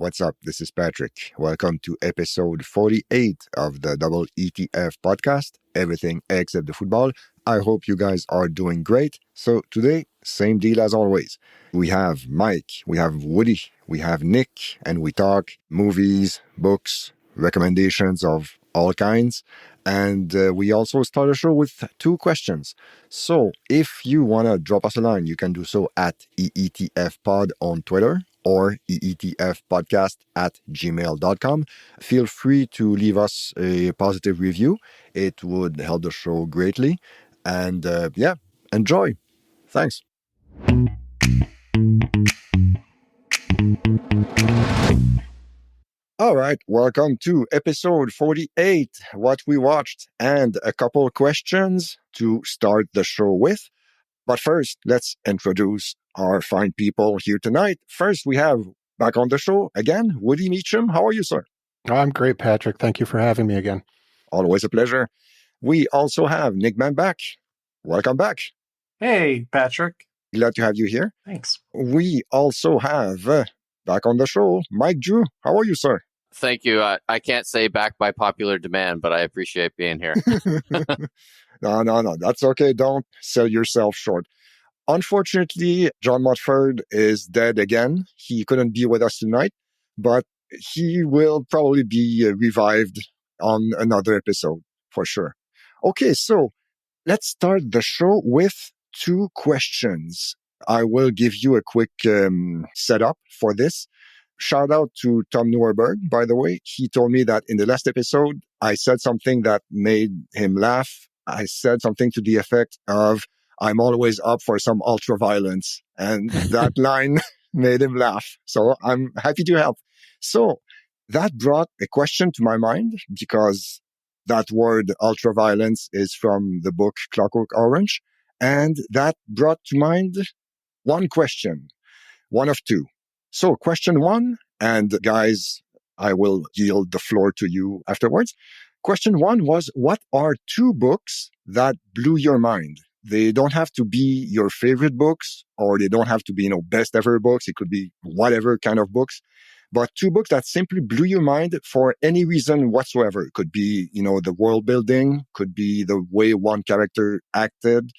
what's up? This is Patrick. Welcome to episode 48 of the Double ETF podcast, Everything Except the Football. I hope you guys are doing great. So today, same deal as always. We have Mike, we have Woody, we have Nick, and we talk movies, books, recommendations of all kinds. And we also start a show with 2 questions. So if you want to drop us a line, you can do so at EETFpod on Twitter or EETFpodcast@gmail.com. Feel free to leave us a positive review. It would help the show greatly. And enjoy. Thanks. All right, welcome to episode 48, what we watched, and a couple questions to start the show with. But first, let's introduce our fine people here tonight. First, we have back on the show again, Woody Meacham. How are you, sir? Oh, I'm great, Patrick. Thank you for having me again. Always a pleasure. We also have Nick Man back. Welcome back. Hey, Patrick. Glad to have you here. Thanks. We also have back on the show, Mike Drew. How are you, sir? Thank you. I can't say back by popular demand, but I appreciate being here. No. That's okay. Don't sell yourself short. Unfortunately, John Motford is dead again. He couldn't be with us tonight, but he will probably be revived on another episode for sure. Okay, so let's start the show with 2 questions. I will give you a quick setup for this. Shout out to Tom Neuerberg, by the way. He told me that in the last episode, I said something that made him laugh. I said something to the effect of, I'm always up for some ultra violence. And that line made him laugh. So I'm happy to help. So that brought a question to my mind because that word ultra violence is from the book Clockwork Orange. And that brought to mind one question, one of 2. So question 1, and guys, I will yield the floor to you afterwards. Question 1 was, what are 2 books that blew your mind? They don't have to be your favorite books, or they don't have to be, best ever books. It could be whatever kind of books, but 2 books that simply blew your mind for any reason whatsoever. It could be, the world building, could be the way one character acted,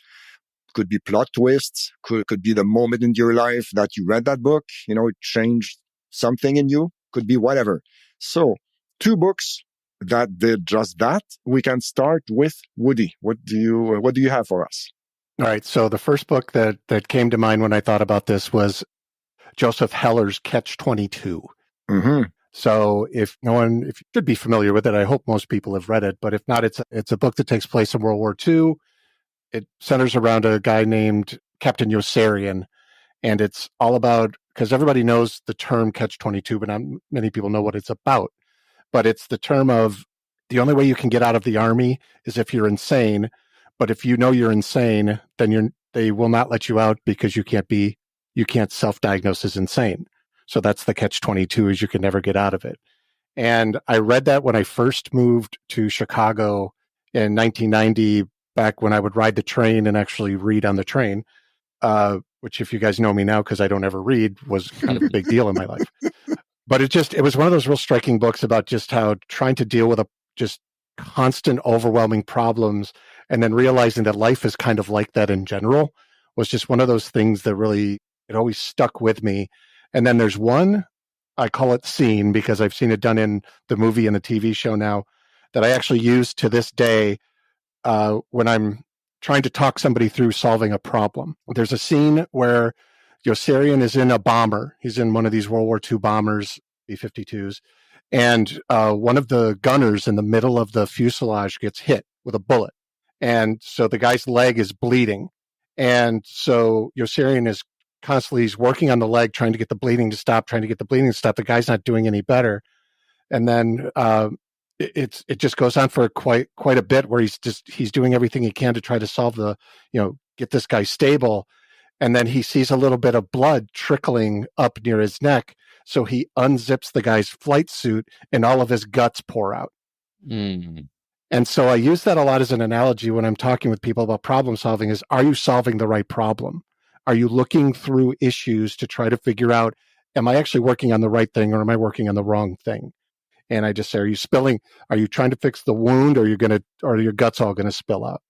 could be plot twists, could be the moment in your life that you read that book, it changed something in you, could be whatever. So 2 books that did just that. We can start with Woody. What do you have for us? All right. So the first book that came to mind when I thought about this was Joseph Heller's Catch-22. Mm-hmm. So if you should be familiar with it, I hope most people have read it, but if not, it's a book that takes place in World War II. It centers around a guy named Captain Yossarian, and it's all about, because everybody knows the term Catch-22, but not many people know what it's about. But it's the term of the only way you can get out of the army is if you're insane. But if you know you're insane, then they will not let you out because you can't self-diagnose as insane. So that's the Catch-22, is you can never get out of it. And I read that when I first moved to Chicago in 1990, back when I would ride the train and actually read on the train, which if you guys know me now, because I don't ever read, was kind of a big deal in my life. But it was one of those real striking books about just how trying to deal with just constant overwhelming problems and then realizing that life is kind of like that in general was just one of those things that really, it always stuck with me. And then there's one, I call it scene because I've seen it done in the movie and the TV show now, that I actually use to this day when I'm trying to talk somebody through solving a problem. There's a scene where Yossarian is in a bomber. He's in one of these World War II bombers, B-52s, and one of the gunners in the middle of the fuselage gets hit with a bullet. And so the guy's leg is bleeding. And so Yossarian is constantly, he's working on the leg, trying to get the bleeding to stop. The guy's not doing any better. And then it just goes on for quite a bit where he's doing everything he can to try to solve get this guy stable. And then he sees a little bit of blood trickling up near his neck. So he unzips the guy's flight suit and all of his guts pour out. Mm. And so I use that a lot as an analogy when I'm talking with people about problem solving is, are you solving the right problem? Are you looking through issues to try to figure out am I actually working on the right thing or am I working on the wrong thing? And I just say, are you spilling? Are you trying to fix the wound, or or your gut's all gonna spill out?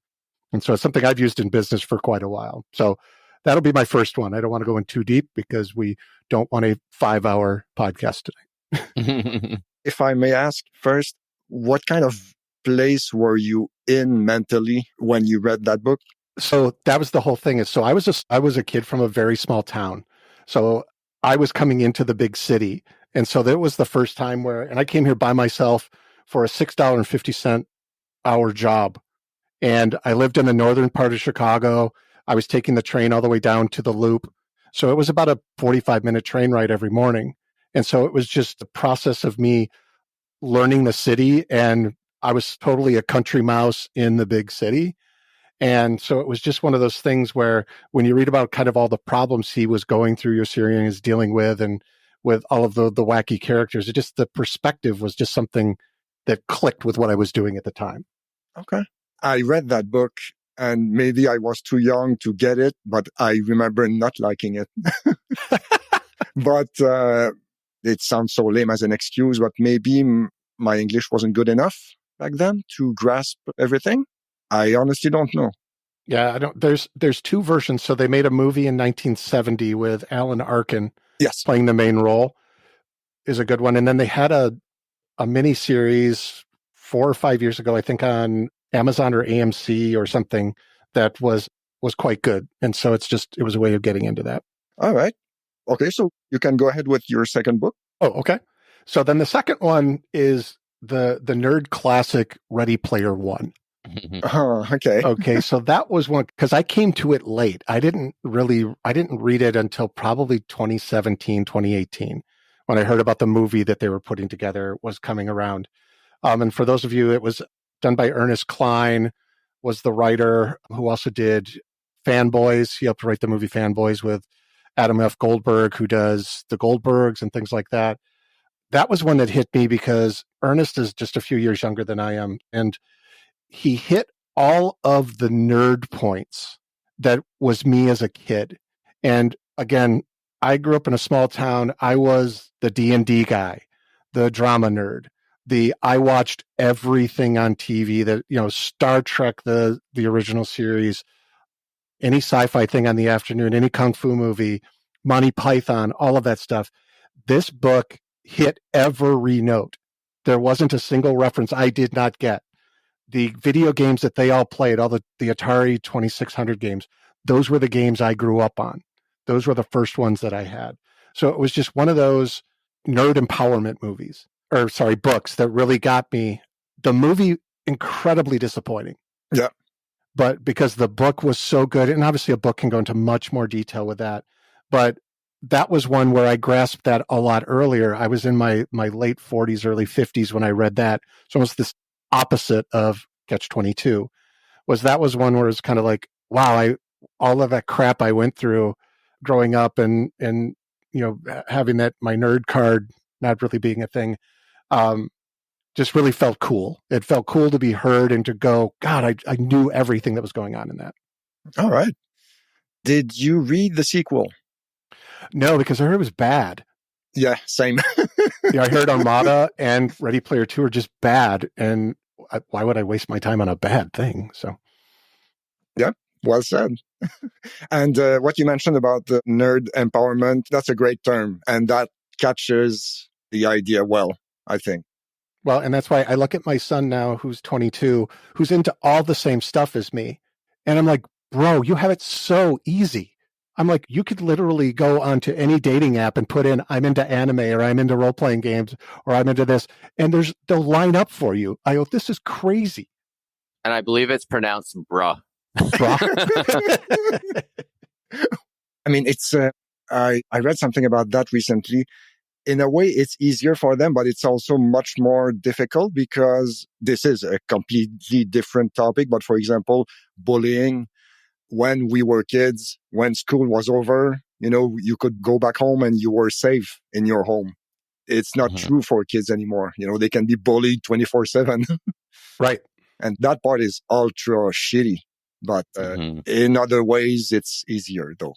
And so it's something I've used in business for quite a while. So that'll be my first one. I don't want to go in too deep because we don't want a 5-hour podcast tonight. If I may ask first, what kind of place were you in mentally when you read that book? So that was the whole thing. So I was a kid from a very small town. So I was coming into the big city. And so that was the first time and I came here by myself for a $6.50 hour job. And I lived in the northern part of Chicago. I was taking the train all the way down to the Loop. So it was about a 45-minute train ride every morning. And so it was just the process of me learning the city. And I was totally a country mouse in the big city. And so it was just one of those things where when you read about kind of all the problems he was going through, Yossarian is dealing with, and with all of the wacky characters, the perspective was just something that clicked with what I was doing at the time. Okay. I read that book and maybe I was too young to get it, but I remember not liking it. But it sounds so lame as an excuse, but maybe my English wasn't good enough back then to grasp everything. I honestly don't know. Yeah, I don't. There's two versions. So they made a movie in 1970 with Alan Arkin, yes, playing the main role, is a good one. And then they had a mini series 4 or 5 years ago, I think, on Amazon or AMC or something that was quite good. And so it was a way of getting into that. All right. Okay, so you can go ahead with your second book. Oh, okay. So then the second one is the nerd classic Ready Player One. Okay. Okay, so that was one because I came to it late. I didn't read it until probably 2017, 2018, when I heard about the movie that they were putting together was coming around. And for those of you, it was done by Ernest Cline, was the writer who also did Fanboys. He helped write the movie Fanboys with Adam F. Goldberg, who does The Goldbergs and things like that. That was one that hit me because Ernest is just a few years younger than I am. And he hit all of the nerd points that was me as a kid. And again, I grew up in a small town. I was the D&D guy, the drama nerd. I watched everything on TV that, Star Trek, the original series, any sci-fi thing on the afternoon, any Kung Fu movie, Monty Python, all of that stuff. This book hit every note. There wasn't a single reference I did not get. The video games that they all played, all the Atari 2600 games, those were the games I grew up on. Those were the first ones that I had. So it was just one of those nerd empowerment books that really got me. The movie, incredibly disappointing. Yeah. But because the book was so good, and obviously a book can go into much more detail with that, but that was one where I grasped that a lot earlier. I was in my late 40s, early 50s when I read that. So almost this opposite of Catch-22 was one where it's kind of like, wow, all of that crap I went through growing up and having that, my nerd card not really being a thing, just really felt cool. It felt cool to be heard and to go, God, I knew everything that was going on in that. All right. Did you read the sequel? No, because I heard it was bad. Yeah, same. I heard Armada and Ready Player 2 are just bad. And why would I waste my time on a bad thing? So, yeah, well said. And what you mentioned about the nerd empowerment, that's a great term. And that catches the idea well, I think. Well, and that's why I look at my son now, who's 22, who's into all the same stuff as me. And I'm like, bro, you have it so easy. I'm like, you could literally go onto any dating app and put in, I'm into anime, or I'm into role-playing games, or I'm into this. And they'll line up for you. I go, this is crazy. And I believe it's pronounced bruh. I mean, it's, I read something about that recently. In a way, it's easier for them, but it's also much more difficult because this is a completely different topic. But for example, bullying, when we were kids, when school was over, you could go back home and you were safe in your home. It's not true for kids anymore. They can be bullied 24/7. Right. And that part is ultra shitty. But in other ways, it's easier though.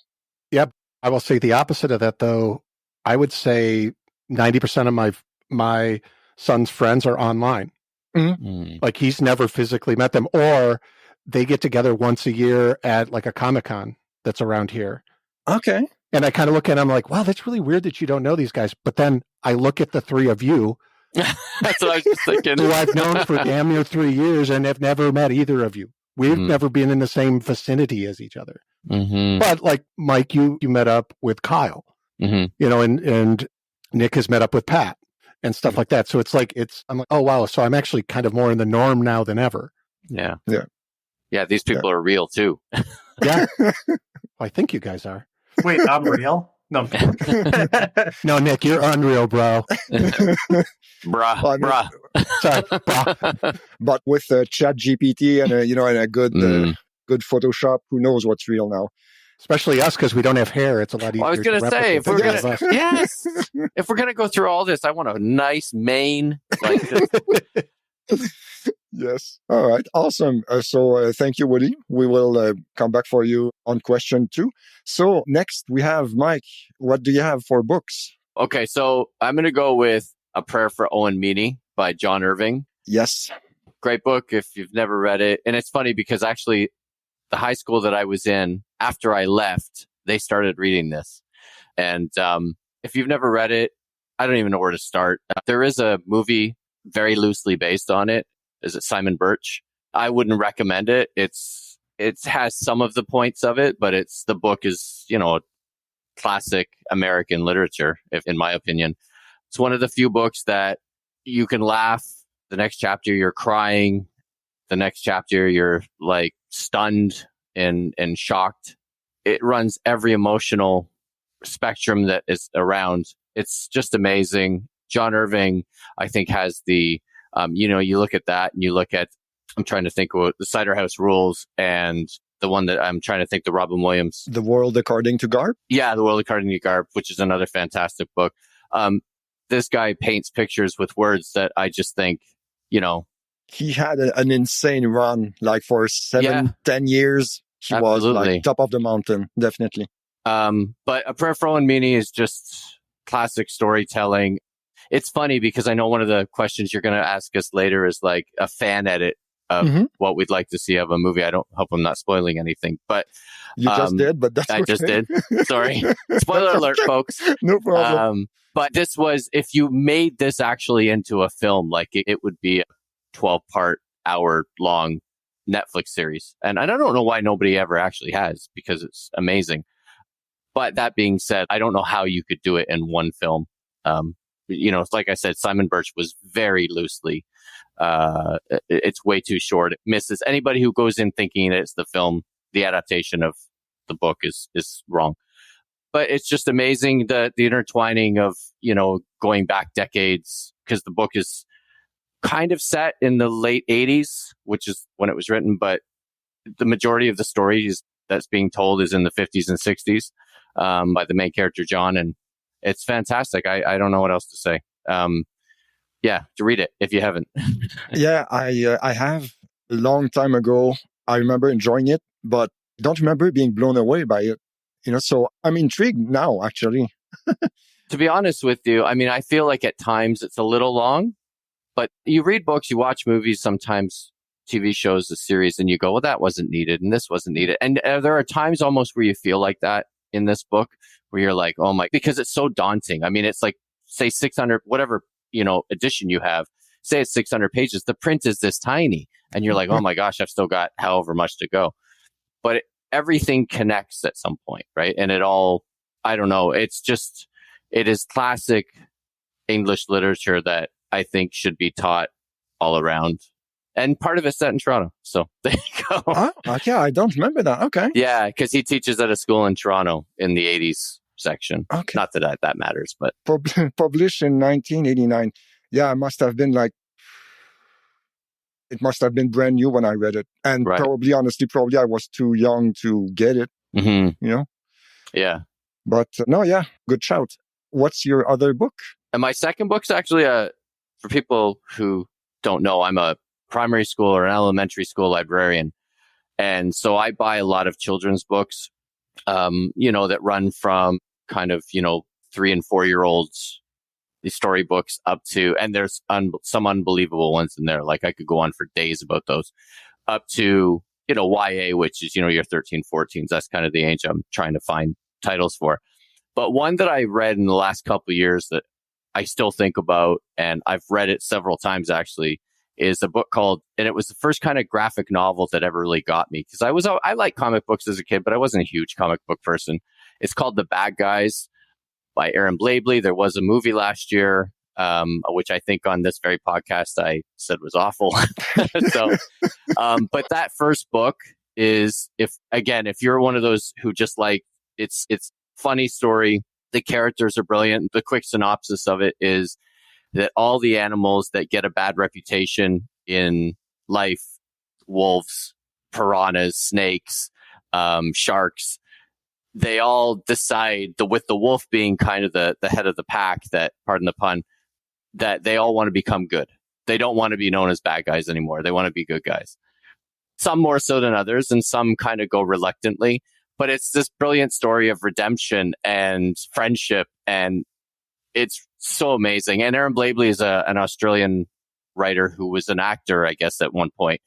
Yep. I will say the opposite of that though. I would say 90% of my son's friends are online. Like he's never physically met them, or they get together once a year at like a Comic-Con that's around here. Okay. And I kind of look at him like, wow, that's really weird that you don't know these guys. But then I look at the three of you, That's what I was just thinking. who I've known for damn near 3 years and have never met either of you. We've never been in the same vicinity as each other. But like Mike, you met up with Kyle, you know, and Nick has met up with Pat and stuff like that. So it's like, I'm like, oh, wow. So I'm actually kind of more in the norm now than ever. Yeah. Yeah. Yeah. These people are real too. Yeah. I think you guys are. Wait, I'm real? No. No, Nick, you're unreal, bro. Bruh. Sorry, bro. But with Chat GPT and and a good Photoshop, who knows what's real now? Especially us, because we don't have hair. It's a lot easier. Well, I was going to say, if we're gonna go through all this, I want a nice mane like this. Yes. All right. Awesome. So thank you, Woody. We will come back for you on question 2. So next we have Mike. What do you have for books? Okay, so I'm going to go with A Prayer for Owen Meany by John Irving. Yes. Great book if you've never read it. And it's funny because actually the high school that I was in, after I left, they started reading this. And if you've never read it, I don't even know where to start. There is a movie very loosely based on it. Is it Simon Birch? I wouldn't recommend it. It has some of the points of it, but the book is, classic American literature, in my opinion. It's one of the few books that you can laugh. The next chapter, you're crying. The next chapter, you're like stunned and shocked. It runs every emotional spectrum that is around. It's just amazing. John Irving, I think, has the, you look at that and you look at, I'm trying to think of the Cider House Rules and the one that I'm trying to think, the Robin Williams. The World According to Garp? Yeah, The World According to Garp, which is another fantastic book. This guy paints pictures with words that I just think, He had an insane run, like for 10 years. He was like top of the mountain, definitely. But A Prayer for Owen Meany is just classic storytelling. It's funny because I know one of the questions you're going to ask us later is like a fan edit of what we'd like to see of a movie. I don't hope I'm not spoiling anything, but you just did. But that's just did. Sorry, spoiler alert, folks. No problem. But this was, if you made this actually into a film, like it would be a 12-part, hour-long Netflix series, and I don't know why nobody ever actually has, because it's amazing. But that being said, I don't know how you could do it in one film. Like I said, Simon Birch was very loosely. It's way too short. It misses anybody who goes in thinking it's the film. The adaptation of the book is wrong. But it's just amazing the intertwining of, going back decades, because the book is kind of set in the late 80s, which is when it was written. But the majority of the stories that's being told is in the 50s and 60s by the main character, John. And it's fantastic. I don't know what else to say. To read it if you haven't. Yeah, I have a long time ago. I remember enjoying it, but don't remember being blown away by it. So I'm intrigued now, actually. To be honest with you, I mean, I feel like at times it's a little long, but you read books, you watch movies, sometimes TV shows, the series, and you go, well, that wasn't needed and this wasn't needed. And there are times almost where you feel like that in this book, where you're like, oh my, because it's so daunting. I mean, it's like, say 600, whatever, edition you have, say it's 600 pages. The print is this tiny and you're like, oh my gosh, I've still got however much to go. But everything connects at some point, right? And it all, I don't know. It is classic English literature that I think should be taught all around. And part of it's set in Toronto. So there you go. Oh, yeah, I don't remember that. Okay. Yeah, because he teaches at a school in Toronto in the 80s section. Okay. Not that matters, but. Published in 1989. Yeah, it must have been brand new when I read it. And probably I was too young to get it, Yeah. But good shout. What's your other book? And my second book's actually for people who don't know, I'm a primary school or an elementary school librarian. And so I buy a lot of children's books, that run from kind of, 3 and 4 year olds, these storybooks up to, and there's some unbelievable ones in there. Like I could go on for days about those, up to, YA, which is, your 13, 14s. That's kind of the age I'm trying to find titles for. But one that I read in the last couple of years that I still think about, and I've read it several times actually, is a book called, and it was the first kind of graphic novel that ever really got me, because I liked comic books as a kid, but I wasn't a huge comic book person. It's called The Bad Guys by Aaron Blabely. There was a movie last year, which I think on this very podcast I said was awful. So, but that first book is, if you're one of those who just like, it's funny story. The characters are brilliant. The quick synopsis of it is that all the animals that get a bad reputation in life, wolves, piranhas, snakes, sharks, they all decide, with the wolf being kind of the head of the pack, that, pardon the pun, that they all want to become good. They don't want to be known as bad guys anymore. They want to be good guys. Some more so than others, and some kind of go reluctantly. But it's this brilliant story of redemption and friendship, and it's so amazing. And Aaron Blabely is an Australian writer who was an actor, I guess, at one point.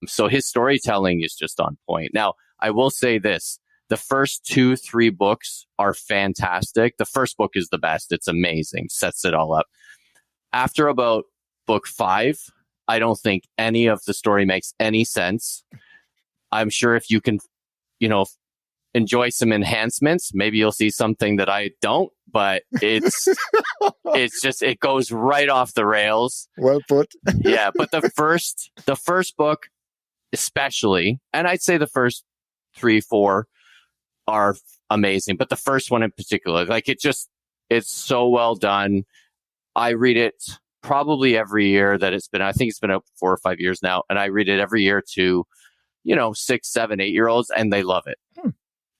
So his storytelling is just on point. Now, I will say this. The first 2-3 books are fantastic. The first book is the best. It's amazing. Sets it all up. After about book 5, I don't think any of the story makes any sense. I'm sure if you can, enjoy some enhancements, maybe you'll see something that I don't, but it's it goes right off the rails. Well put. Yeah, but the first book especially, and I'd say the first 3-4 are amazing, but the first one in particular, like it's so well done. I read it probably every year that it's been, I think it's been out 4 or 5 years now, and I read it every year to 6, 7, 8-year-olds, and they love it.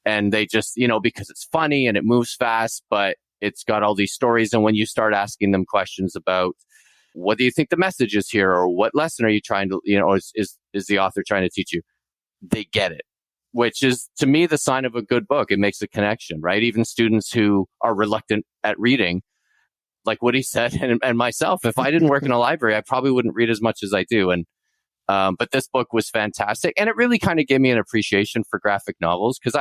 And they just, because it's funny and it moves fast, but it's got all these stories. And when you start asking them questions about, what do you think the message is here? Or what lesson are you trying to, is the author trying to teach you? They get it, which is, to me, the sign of a good book. It makes a connection, right? Even students who are reluctant at reading, like Woody said, and myself, if I didn't work in a library, I probably wouldn't read as much as I do. And but this book was fantastic. And it really kind of gave me an appreciation for graphic novels, because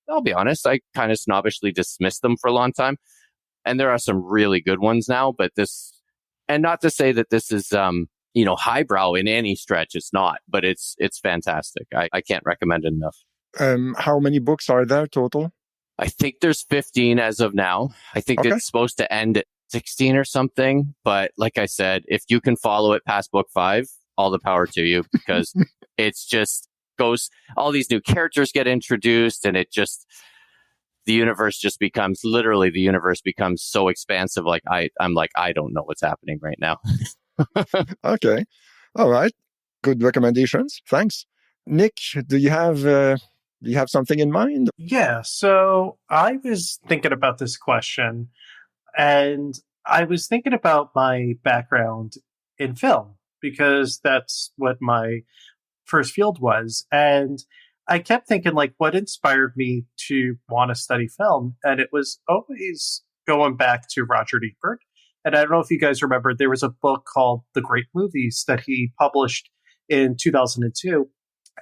I'll be honest, I kind of snobbishly dismissed them for a long time. And there are some really good ones now, but and not to say that this is, highbrow in any stretch. It's not, but it's fantastic. I can't recommend it enough. How many books are there total? I think there's 15 as of now. I think it's supposed to end at 16 or something. But like I said, if you can follow it past book 5, all the power to you, because it's just goes, all these new characters get introduced, and the universe becomes so expansive. Like I'm like, I don't know what's happening right now. Okay. All right. Good recommendations. Thanks. Nick, do you have something in mind? Yeah. So I was thinking about this question, and I was thinking about my background in film, because that's what my first field was. And I kept thinking, like, what inspired me to want to study film? And it was always going back to Roger Ebert. And I don't know if you guys remember, there was a book called The Great Movies that he published in 2002.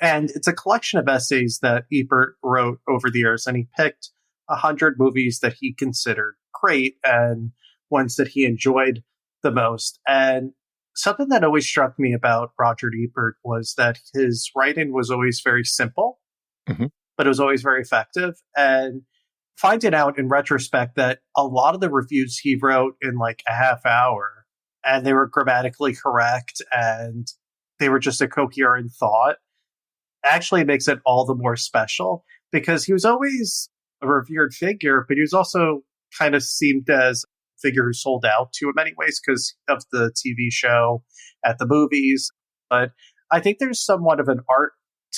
And it's a collection of essays that Ebert wrote over the years. And he picked 100 movies that he considered great and ones that he enjoyed the most. And something that always struck me about Roger Ebert was that his writing was always very simple, but it was always very effective. And finding out in retrospect that a lot of the reviews he wrote in like a half hour, and they were grammatically correct and they were just a coherent thought, actually makes it all the more special, because he was always a revered figure, but he was also kind of seemed as figure who sold out to in many ways because of the TV show at the movies. But I think there's somewhat of an art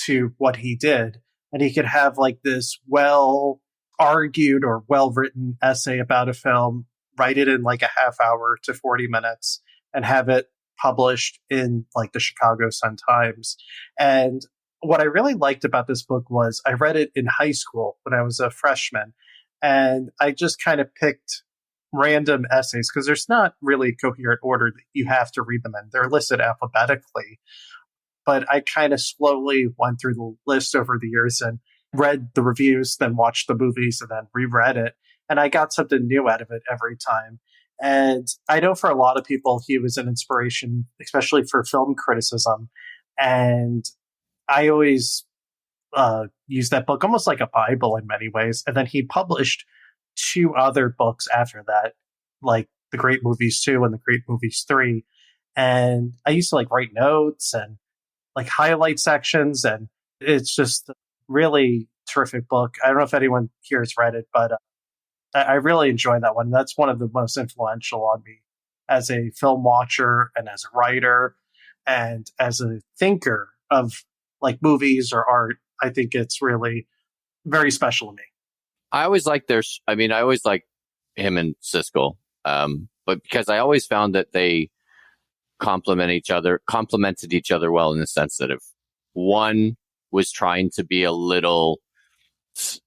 to what he did. And he could have like this well argued or well written essay about a film, write it in like a half hour to 40 minutes and have it published in like the Chicago Sun-Times. And what I really liked about this book was I read it in high school when I was a freshman. And I just kind of picked random essays because there's not really a coherent order that you have to read them in. They're listed alphabetically. But I kind of slowly went through the list over the years and read the reviews, then watched the movies, and then reread it. And I got something new out of it every time. And I know for a lot of people, he was an inspiration, especially for film criticism. And I always use that book almost like a Bible in many ways. And then he published 2 other books after that, like The Great Movies 2 and The Great Movies 3. And I used to like write notes and like highlight sections, and it's just a really terrific book. I don't know if anyone here has read it, but I really enjoyed that one. That's one of the most influential on me as a film watcher and as a writer and as a thinker of like movies or art. I think it's really very special to me. I always like I always like him and Siskel, but because I always found that they complemented each other well, in the sense that if one was trying to be a little,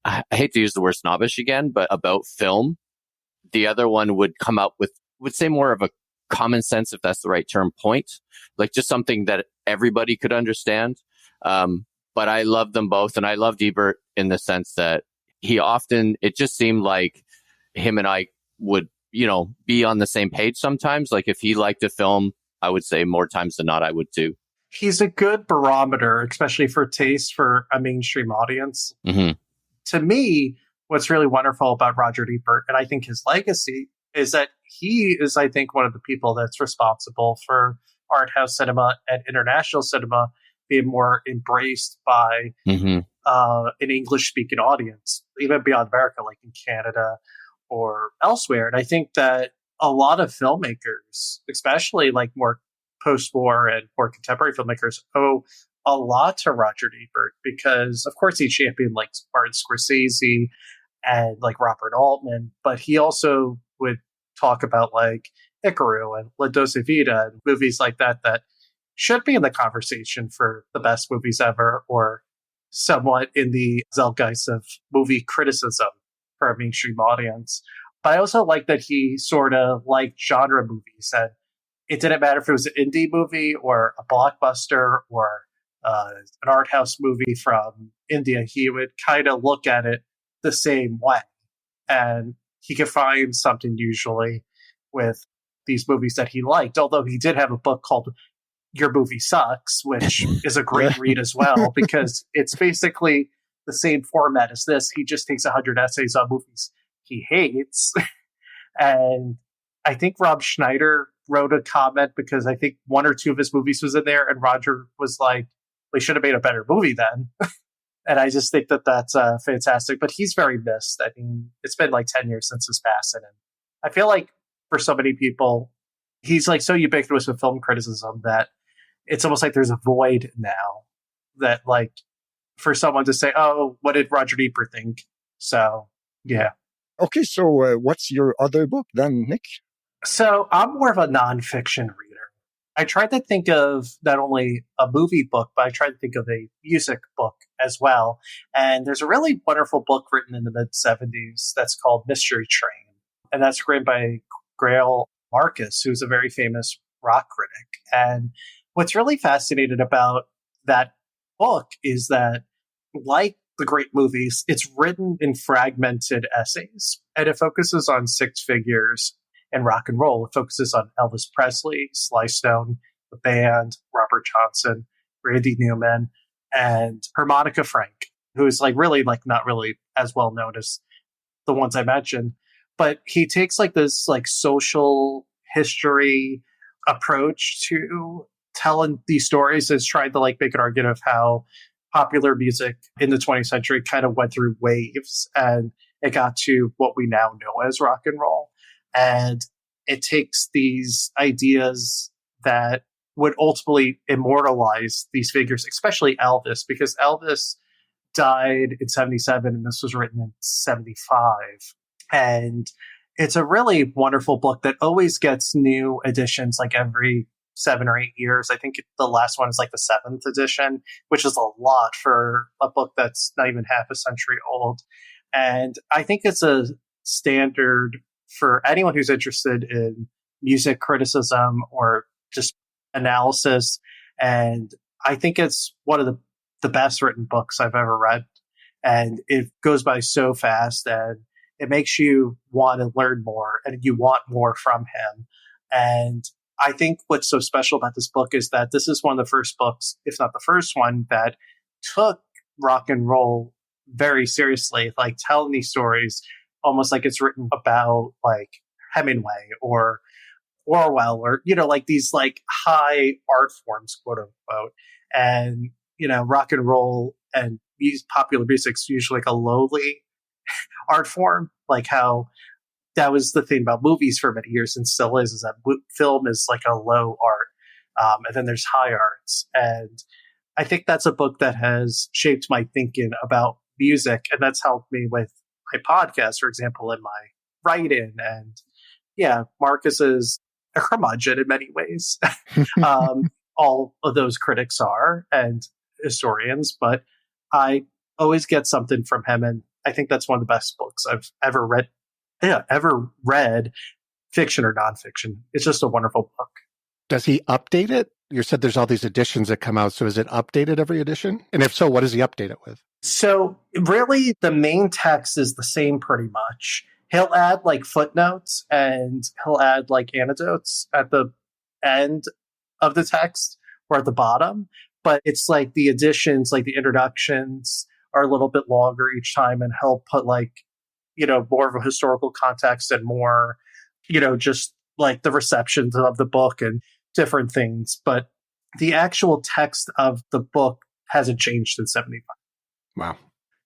I hate to use the word snobbish again, but about film, the other one would come up with, would say more of a common sense, if that's the right term, point, like just something that everybody could understand. But I loved them both, and I loved Ebert in the sense that it just seemed like him and I would, be on the same page sometimes. Like if he liked a film, I would say more times than not, I would too. He's a good barometer, especially for taste for a mainstream audience. Mm-hmm. To me, what's really wonderful about Roger Ebert, and I think his legacy, is that he is, I think, one of the people that's responsible for art house cinema and international cinema being more embraced by an English-speaking audience, even beyond America, like in Canada or elsewhere. And I think that a lot of filmmakers, especially like more post-war and more contemporary filmmakers, owe a lot to Roger Ebert because, of course, he championed like Martin Scorsese and like Robert Altman, but he also would talk about like Ikaru and La Dolce Vita and movies like that should be in the conversation for the best movies ever, or somewhat in the zeitgeist of movie criticism for a mainstream audience. But I also like that he sort of liked genre movies, and it didn't matter if it was an indie movie or a blockbuster or an art house movie from India. He would kind of look at it the same way, and he could find something usually with these movies that he liked. Although he did have a book called Your Movie Sucks, which is a great read as well, because it's basically the same format as this. He just takes 100 essays on movies he hates. And I think Rob Schneider wrote a comment because I think 1 or 2 of his movies was in there, and Roger was like, we should have made a better movie then. And I just think that that's fantastic. But he's very missed. I mean, it's been like 10 years since his passing. And I feel like for so many people, he's like so ubiquitous with film criticism that it's almost like there's a void now that, like, for someone to say, oh, what did Roger Ebert think? So, yeah. Okay, so what's your other book then, Nick? So I'm more of a nonfiction reader. I tried to think of not only a movie book, but I tried to think of a music book as well. And there's a really wonderful book written in the mid-70s that's called Mystery Train. And that's written by Grail Marcus, who's a very famous rock critic. And what's really fascinating about that book is that, like the great movies, it's written in fragmented essays, and it focuses on 6 figures in rock and roll. It focuses on Elvis Presley, Sly Stone, the band, Robert Johnson, Randy Newman, and Harmonica Frank, who is like really like not really as well known as the ones I mentioned. But he takes like this like social history approach to telling these stories, is trying to like make an argument of how popular music in the 20th century kind of went through waves and it got to what we now know as rock and roll. And it takes these ideas that would ultimately immortalize these figures, especially Elvis, because Elvis died in 77 and this was written in 75. And it's a really wonderful book that always gets new editions like every 7 or 8 years. I think the last one is like the 7th edition, which is a lot for a book that's not even half a century old. And I think it's a standard for anyone who's interested in music criticism or just analysis. And I think it's one of the best written books I've ever read. And it goes by so fast, and it makes you want to learn more and you want more from him. And I think what's so special about this book is that this is one of the first books, if not the first one, that took rock and roll very seriously, like telling these stories almost like it's written about like Hemingway or Orwell or, like these like high art forms, quote unquote. And, rock and roll and popular music's usually like a lowly art form, like how that was the thing about movies for many years and still is that film is like a low art. And then there's high arts. And I think that's a book that has shaped my thinking about music. And that's helped me with my podcast, for example, in my writing. And yeah, Marcus is a curmudgeon in many ways. All of those critics are and historians, but I always get something from him. And I think that's one of the best books I've ever read. Yeah, ever read, fiction or nonfiction. It's just a wonderful book. Does he update it? You said there's all these editions that come out. So is it updated every edition? And if so, what does he update it with? So really, the main text is the same pretty much. He'll add like footnotes and he'll add like anecdotes at the end of the text or at the bottom. But it's like the additions, like the introductions are a little bit longer each time, and he'll put like, more of a historical context and more, just like the receptions of the book and different things. But the actual text of the book hasn't changed since 75. Wow.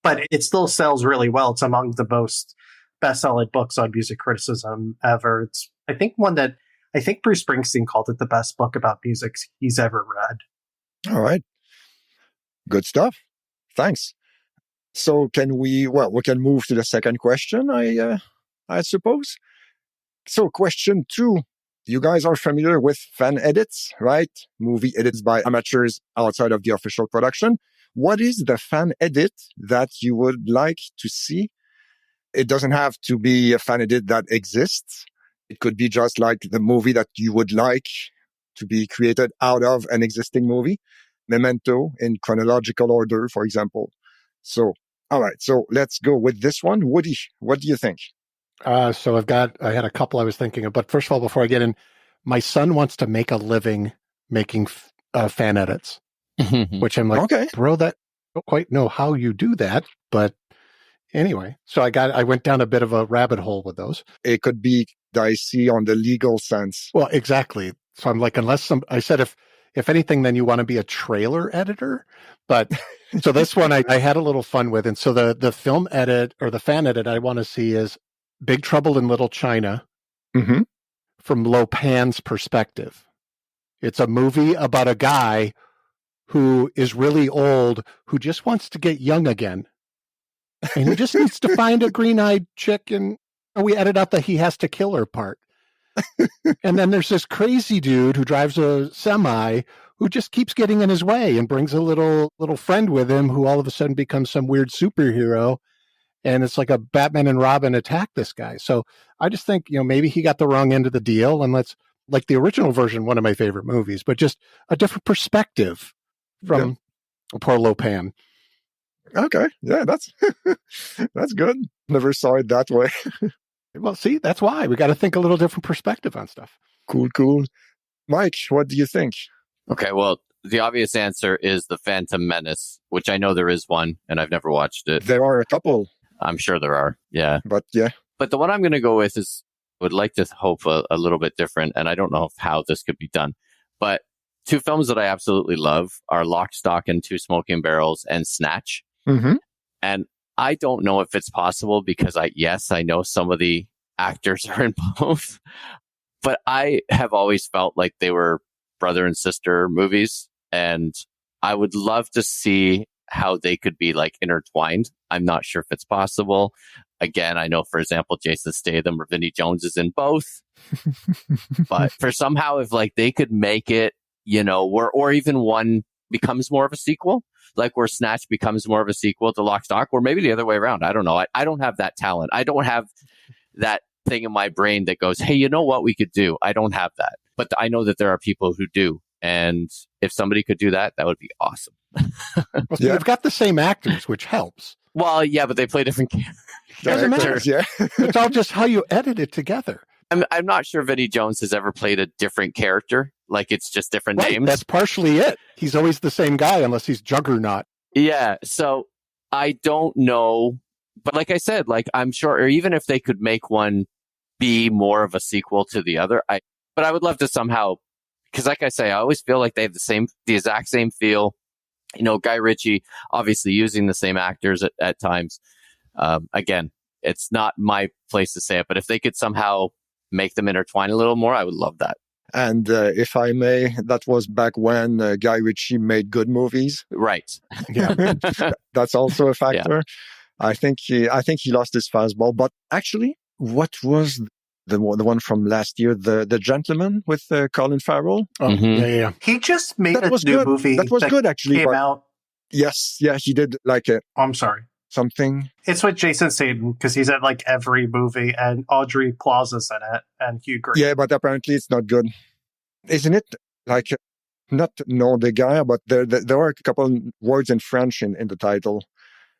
But it still sells really well. It's among the most best-selling books on music criticism ever. It's, I think, one that I think Bruce Springsteen called it the best book about music he's ever read. All right. Good stuff. Thanks. So we can move to the second question, I suppose. So question 2, you guys are familiar with fan edits, right? Movie edits by amateurs outside of the official production. What is the fan edit that you would like to see? It doesn't have to be a fan edit that exists. It could be just like the movie that you would like to be created out of an existing movie. Memento in chronological order, for example. So, all right. So let's go with this one. Woody, what do you think? So I had a couple I was thinking of, but first of all, before I get in, my son wants to make a living making fan edits, which I'm like, okay, bro, I don't quite know how you do that, but anyway, so I went down a bit of a rabbit hole with those. It could be dicey on the legal sense. Well, exactly. So I'm like, I said, if anything, then you want to be a trailer editor. But so this one I had a little fun with. And so the film edit or the fan edit I want to see is Big Trouble in Little China from Lopan's perspective. It's a movie about a guy who is really old, who just wants to get young again. And he just needs to find a green-eyed chick, and we edit out the he has to kill her part. And then there's this crazy dude who drives a semi who just keeps getting in his way and brings a little friend with him who all of a sudden becomes some weird superhero. And it's like a Batman and Robin attack this guy. So I just think, maybe he got the wrong end of the deal, and let's, like the original version, one of my favorite movies, but just a different perspective from poor Lopan. Okay. Yeah, that's good. Never saw it that way. Well, see, that's why we got to think a little different perspective on stuff. Cool. Mike, what do you think? Okay, well, the obvious answer is The Phantom Menace, which I know there is one, and I've never watched it. There are a couple. I'm sure there are, yeah. But yeah. But the one I'm going to go with would like to hope a little bit different, and I don't know how this could be done. But 2 films that I absolutely love are Lock, Stock, and Two Smoking Barrels and Snatch. And I don't know if it's possible because I know some of the actors are in both, but I have always felt like they were brother and sister movies, and I would love to see how they could be like intertwined. I'm not sure if it's possible. Again, I know, for example, Jason Statham or Vinnie Jones is in both, but for somehow if like they could make it, or even one becomes more of a sequel, like where Snatch becomes more of a sequel to Lock, Stock, or maybe the other way around. I don't know. I don't have that talent. I don't have that thing in my brain that goes, hey, you know what we could do? I don't have that. But I know that there are people who do. And if somebody could do that, that would be awesome. Well, so you've got the same actors, which helps. Well, yeah, but they play different Doesn't matter. characters. Yeah. It's all just how you edit it together. I'm not sure Vinnie Jones has ever played a different character. Like it's just different Right, names. that's partially it. He's always the same guy unless he's Juggernaut. Yeah. So I don't know. But like I said, like I'm sure, or even if they could make one be more of a sequel to the other, but I would love to somehow, because like I say, I always feel like they have the exact same feel. You know, Guy Ritchie obviously using the same actors at times. Again, it's not my place to say it, but if they could somehow make them intertwine a little more, I would love that. And if I may, that was back when Guy Ritchie made good movies. Right. Yeah. That's also a factor. I think he lost his fastball. But actually, what was the one from last year, the Gentleman with Colin Farrell? Oh, yeah. He just made That a was new good. movie That was good, actually. came But out. yes, yeah, he did like I'm sorry. something. It's with Jason Statham because he's in like every movie, and Audrey Plaza's in it, and Hugh Grant. Yeah, but apparently it's not good. Isn't it? Like, not know the guy, but there are a couple words in French in the title.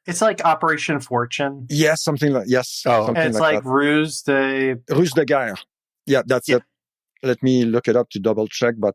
It's like Operation Fortune. Yes, something like, yes. Oh. something It's like that. Ruse de... Ruse de guerre. Yeah, that's Yeah. it. Let me look it up to double check, but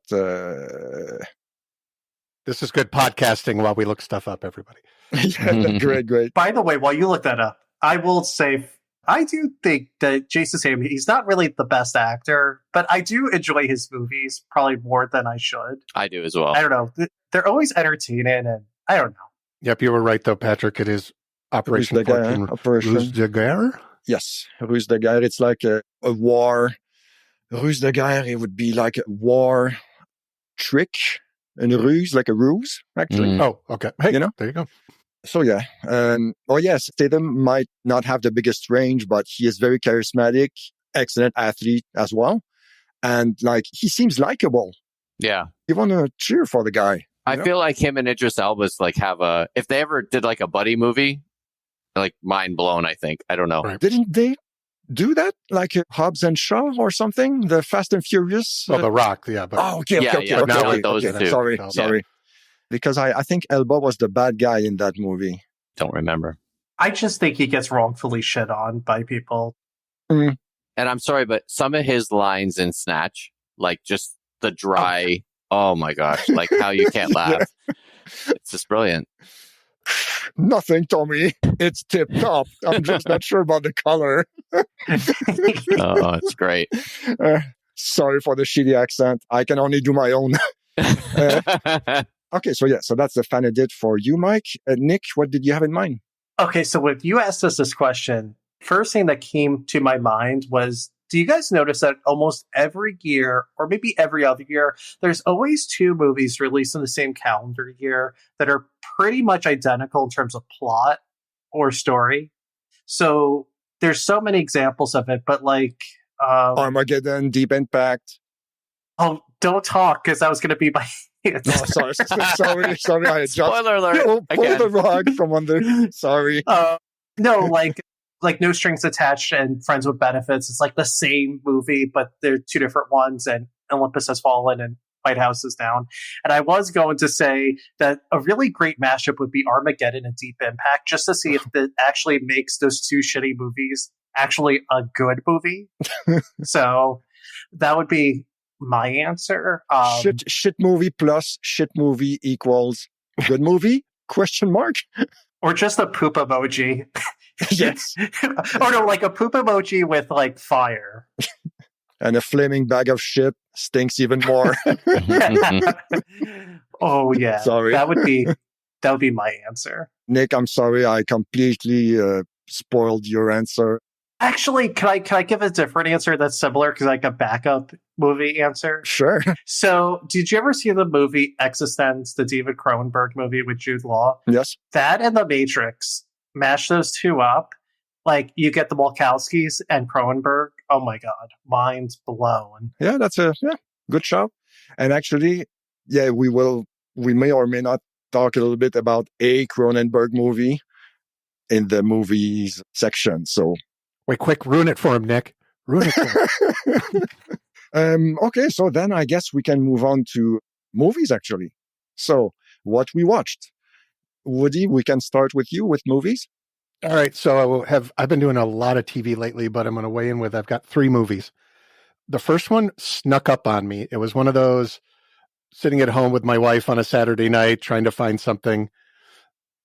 This is good podcasting while we look stuff up, everybody. yeah, great. By the way, while you look that up, I will say I do think that Jason Statham, he's not really the best actor, but I do enjoy his movies probably more than I should. I do as well. I don't know. They're always entertaining, and I don't know. Yep, you were right, though, Patrick. It is Operation Ruse de guerre, Fortune. Operation. Ruse de guerre? Yes, Ruse de guerre. It's like a war. Ruse de guerre, it would be like a war trick. And a ruse, like a ruse, actually. Mm. Oh, okay. Hey, You know? there you go. So yeah, yes, Statham might not have the biggest range, but he is very charismatic, excellent athlete as well, and like he seems likable. Yeah. You want to cheer for the guy. I feel like him and Idris Elba like have if they ever did like a buddy movie, like mind blown, I think. I don't know. Right. Didn't they do that like Hobbs and Shaw or something? The Fast and Furious. Oh, The Rock, yeah. But Okay. now those two. Sorry. Because I think Elba was the bad guy in that movie. Don't remember. I just think he gets wrongfully shit on by people. And I'm sorry, but some of his lines in Snatch, like just the dry, oh my gosh, like how you can't laugh. It's just brilliant. Nothing, Tommy. It's tip top. I'm just not sure about the color. Oh, it's great. Sorry for the shitty accent. I can only do my own. Okay, so that's the fan edit for you, Mike. Nick, what did you have in mind? Okay, so when you asked us this question, first thing that came to my mind was, do you guys notice that almost every year, or maybe every other year, there's always two movies released in the same calendar year that are pretty much identical in terms of plot or story? So there's so many examples of it, but like... Armageddon, Deep Impact. Oh, don't talk, because that was going to be my... sorry. I just Spoiler alert. pulled Again. the rug from under. Sorry. No, like No Strings Attached and Friends with Benefits. It's like the same movie, but they're two different ones, and Olympus Has Fallen and White House is Down. And I was going to say that a really great mashup would be Armageddon and Deep Impact, just to see if that actually makes those two shitty movies actually a good movie. So that would be my answer. Shit movie plus shit movie equals good movie? Question mark? Or just a poop emoji. Yes. Or no, like a poop emoji with like fire. And a flaming bag of shit stinks even more. Oh yeah. Sorry. That would be my answer. Nick, I'm sorry. I completely spoiled your answer. Actually, can I give a different answer that's similar, because like a backup movie answer? Sure. So, did you ever see the movie eXistenZ, the David Cronenberg movie with Jude Law? Yes. That and The Matrix, mash those two up, like you get the Walkowskis and Cronenberg. Oh my god, mind blown. Yeah, that's a good shout. And actually, we may or may not talk a little bit about a Cronenberg movie in the movies section. So Wait, quick, ruin it for him, Nick. Ruin it for me. Okay, so then I guess we can move on to movies, actually. So, what we watched. Woody, we can start with you with movies. All right, so I've been doing a lot of TV lately, but I'm going to weigh in with I've got 3 movies. The first one snuck up on me. It was one of those sitting at home with my wife on a Saturday night trying to find something.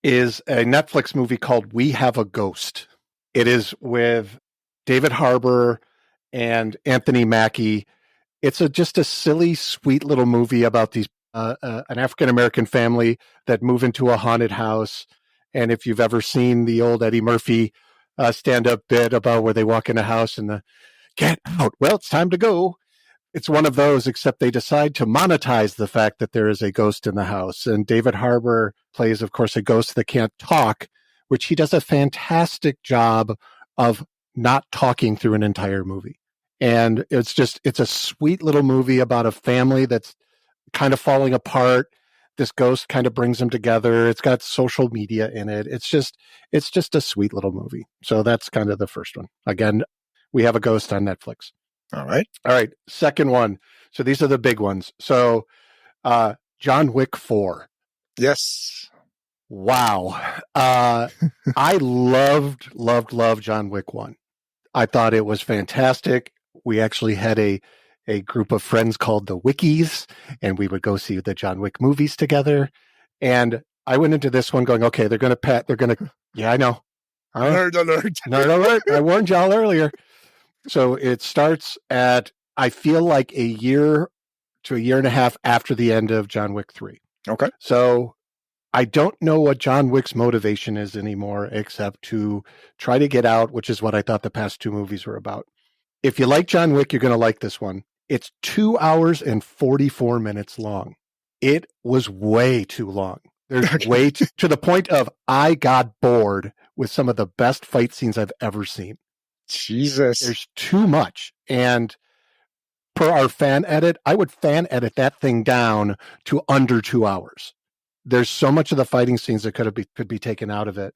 Is a Netflix movie called We Have a Ghost. It is with David Harbour and Anthony Mackie. It's just a silly, sweet little movie about these an African-American family that move into a haunted house. And if you've ever seen the old Eddie Murphy stand-up bit about where they walk in a house and get out, well, it's time to go. It's one of those, except they decide to monetize the fact that there is a ghost in the house. And David Harbour plays, of course, a ghost that can't talk, which he does a fantastic job of not talking through an entire movie. And it's a sweet little movie about a family that's kind of falling apart. This ghost kind of brings them together. It's got social media in it. It's just a sweet little movie. So that's kind of the first one. Again, We Have a Ghost on Netflix. All right. Second one. So these are the big ones. So John Wick 4. Yes. Wow. I loved John Wick 1. I thought it was fantastic. We actually had a group of friends called the Wickies, and we would go see the John Wick movies together. And I went into this one going, okay, yeah, I know. Nerd alert. Nerd alert. I warned y'all earlier. So it starts at, I feel like a year to a year and a half after the end of John Wick 3. Okay. So I don't know what John Wick's motivation is anymore, except to try to get out, which is what I thought the past 2 movies were about. If you like John Wick, you're going to like this one. It's 2 hours and 44 minutes long. It was way too long. There's way to the point of I got bored with some of the best fight scenes I've ever seen. Jesus. There's too much. And per our fan edit, I would fan edit that thing down to under 2 hours. There's so much of the fighting scenes that could be taken out of it.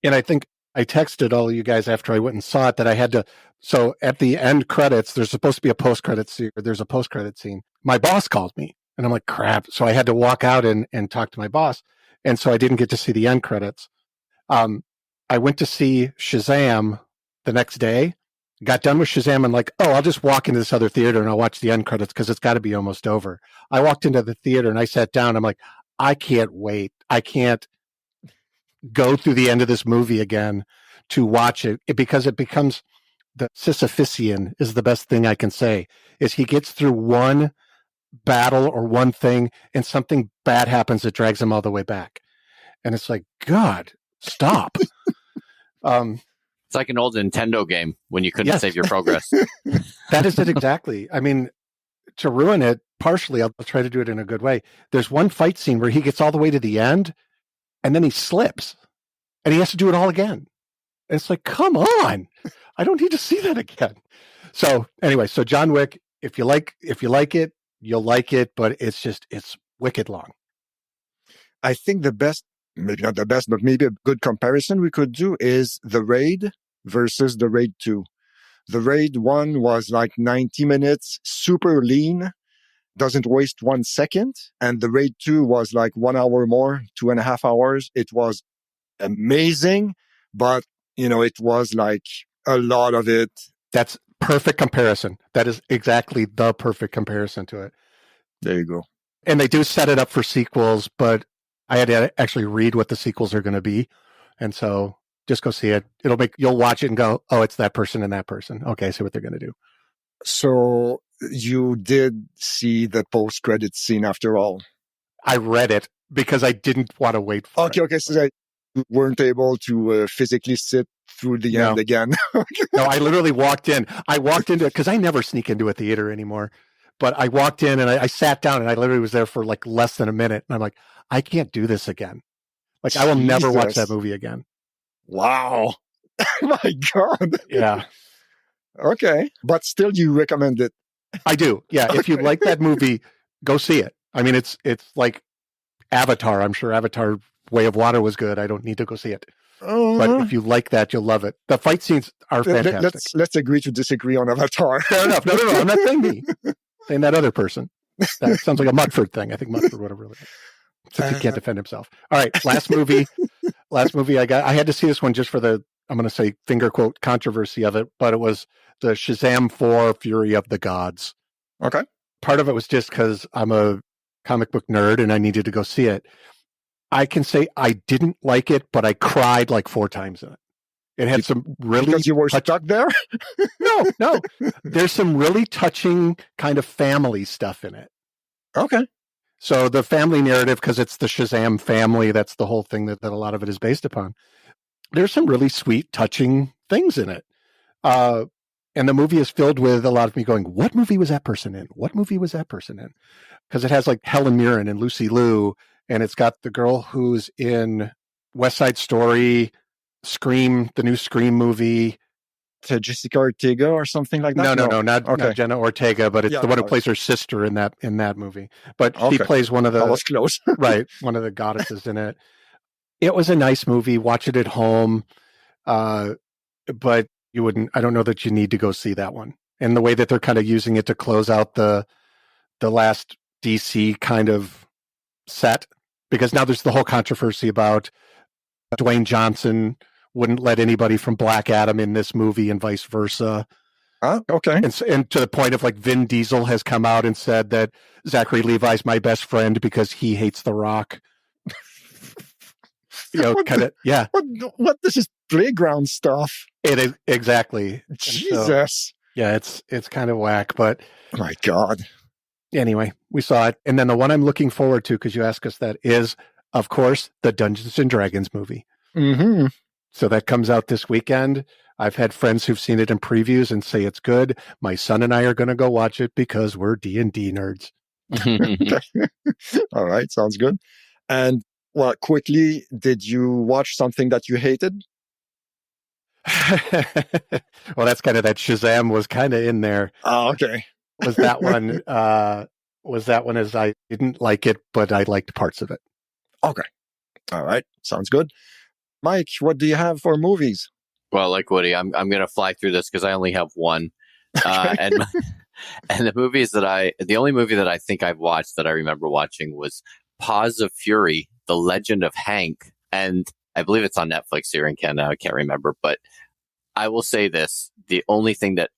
And I think I texted all of you guys after I went and saw it that I had to. So at the end credits, there's supposed to be a post-credit scene. There's a post-credit scene. My boss called me and I'm like, crap. So I had to walk out and talk to my boss. And so I didn't get to see the end credits. I went to see Shazam the next day, got done with Shazam and like, oh, I'll just walk into this other theater and I'll watch the end credits because it's got to be almost over. I walked into the theater and I sat down. I'm like, I can't wait. I can't go through the end of this movie again to watch it because it becomes the Sisyphusian is the best thing I can say is he gets through one battle or one thing and something bad happens that drags him all the way back. And it's like, God, stop. It's like an old Nintendo game when you couldn't save your progress. That is it exactly. I mean, to ruin it, partially, I'll try to do it in a good way. There's one fight scene where he gets all the way to the end and then he slips and he has to do it all again. And it's like, come on, I don't need to see that again. So anyway, so John Wick, if you like it, you'll like it, but it's wicked long. I think the best, maybe not the best, but maybe a good comparison we could do is The Raid versus The Raid 2. The Raid 1 was like 90 minutes, super lean, doesn't waste 1 second. And The Raid 2 was like 1 hour more, 2.5 hours. It was amazing, but, it was like a lot of it. That's perfect comparison. That is exactly the perfect comparison to it. There you go. And they do set it up for sequels, but I had to actually read what the sequels are going to be. And so just go see it. You'll watch it and go, oh, it's that person and that person. Okay, I see what they're going to do. So you did see the post-credit scene after all? I read it because I didn't want to wait for it. Okay. So you weren't able to physically sit through the end again. No, I literally walked in. I walked into it because I never sneak into a theater anymore. But I walked in and I sat down and I literally was there for like less than a minute. And I'm like, I can't do this again. Like, I will never watch that movie again. Wow. My God. Yeah. Okay. But still, you recommend it? I do. Yeah. Okay. If you like that movie, go see it. I mean, it's like Avatar. I'm sure Avatar Way of Water was good. I don't need to go see it. But if you like that, you'll love it. The fight scenes are fantastic. Let's agree to disagree on Avatar. Fair enough. No. I'm not saying me. I'm saying that other person. That sounds like a Mudford thing. I think Mudford would have really. Since he can't defend himself. All right, last movie I got. I had to see this one just for the, I'm going to say finger quote controversy of it, but it was the Shazam 4 Fury of the Gods. Okay. Part of it was just because I'm a comic book nerd and I needed to go see it. I can say I didn't like it, but I cried like 4 times in it. It had some really... Because you were stuck there? No. There's some really touching kind of family stuff in it. Okay. So the family narrative, because it's the Shazam family, that's the whole thing that a lot of it is based upon. There's some really sweet, touching things in it. And the movie is filled with a lot of me going, what movie was that person in? What movie was that person in? Because it has like Helen Mirren and Lucy Liu, and it's got the girl who's in West Side Story, Scream, the new Scream movie. To Jessica Ortega or something like that? No, not Jenna Ortega, but it's the one who plays her sister in that movie. But she plays one of the... I was close. Right, one of the goddesses in it. It was a nice movie. Watch it at home. But you wouldn't... I don't know that you need to go see that one. And the way that they're kind of using it to close out the last DC kind of set, because now there's the whole controversy about Dwayne Johnson wouldn't let anybody from Black Adam in this movie and vice versa. Okay. And to the point of like Vin Diesel has come out and said that Zachary Levi's my best friend because he hates The Rock. Yeah. What this is playground stuff. It is exactly. Jesus. It's kind of whack, but oh my God. Anyway, we saw it. And then the one I'm looking forward to, because you asked us that, is, of course, the Dungeons and Dragons movie. Mm-hmm. So that comes out this weekend. I've had friends who've seen it in previews and say it's good. My son and I are going to go watch it because we're D&D nerds. All right. Sounds good. And quickly, did you watch something that you hated? Well, that's kind of that Shazam was kind of in there. Oh, okay. Was that one as I didn't like it, but I liked parts of it. Okay. All right. Sounds good. Mike, what do you have for movies? Well, like Woody, I'm going to fly through this because I only have one. And the only movie that I think I've watched that I remember watching was Paws of Fury, The Legend of Hank. And I believe it's on Netflix here in Canada. I can't remember, but I will say this. The only thing that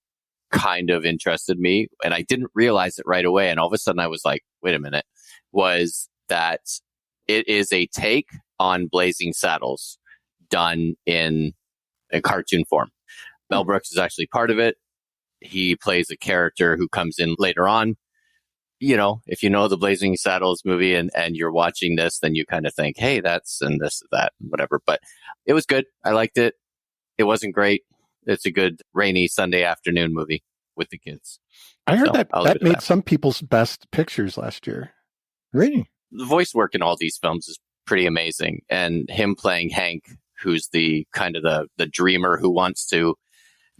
kind of interested me, and I didn't realize it right away, and all of a sudden I was like, wait a minute, was that it is a take on Blazing Saddles done in a cartoon form. Mel Brooks is actually part of it. He plays a character who comes in later on. You know, if you know the Blazing Saddles movie and you're watching this, then you kind of think, hey, that's and this, that, whatever. But it was good. I liked it. It wasn't great. It's a good rainy Sunday afternoon movie with the kids. I heard that made some people's best pictures last year. Really? The voice work in all these films is pretty amazing. And him playing Hank, who's the kind of the dreamer who wants to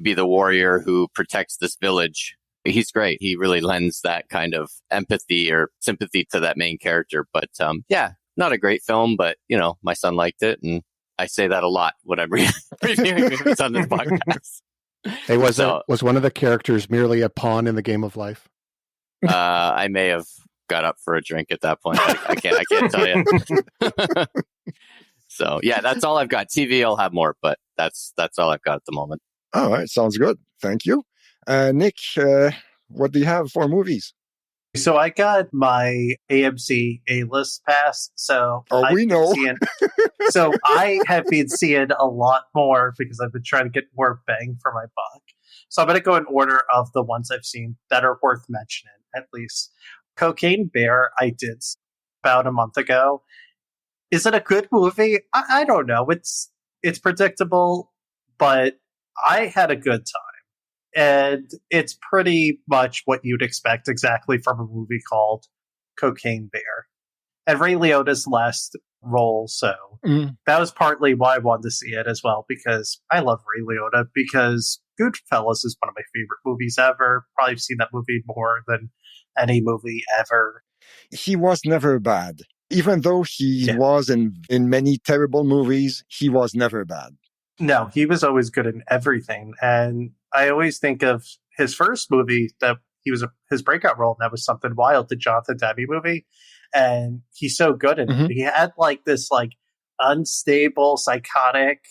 be the warrior who protects this village. He's great. He really lends that kind of empathy or sympathy to that main character. But yeah, not a great film, but you know, my son liked it, and I say that a lot when I'm reviewing movies on this podcast. Hey, was one of the characters merely a pawn in the game of life? I may have got up for a drink at that point. I can't tell you. So yeah, that's all I've got. TV, I'll have more, but that's all I've got at the moment. All right, sounds good. Thank you. Nick, what do you have for movies? So I got my AMC A-list pass. So we know. So I have been seeing a lot more because I've been trying to get more bang for my buck. So I'm going to go in order of the ones I've seen that are worth mentioning, at least. Cocaine Bear, I did about a month ago. Is it a good movie? I don't know. It's predictable, but I had a good time. And it's pretty much what you'd expect exactly from a movie called Cocaine Bear. And Ray Liotta's last role, so that was partly why I wanted to see it as well, because I love Ray Liotta, because Goodfellas is one of my favorite movies ever. Probably seen that movie more than any movie ever. He was never bad. Even though he was in many terrible movies, he was never bad. No, he was always good in everything. And I always think of his first movie that his breakout role, and that was Something Wild, the Jonathan Demme movie. And he's so good in it. He had like this like unstable, psychotic,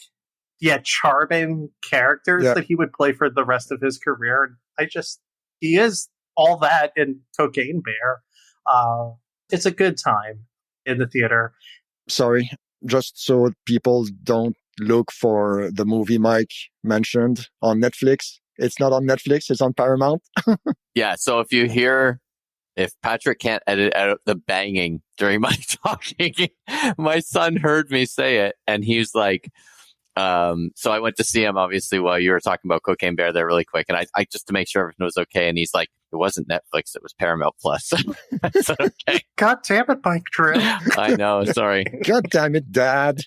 yet charming characters that he would play for the rest of his career. And he is all that in Cocaine Bear. It's a good time in the theater. Sorry, just so people don't look for the movie Mike mentioned on Netflix. It's not on Netflix, it's on Paramount. Yeah, so if Patrick can't edit out the banging during my talking, my son heard me say it, and he was like, so I went to see him, obviously, while you were talking about Cocaine Bear there really quick, and I just to make sure everything was okay, and he's like, it wasn't Netflix, it was Paramount Plus. I said, okay. God damn it, Mike Drew. I know, sorry. God damn it, Dad.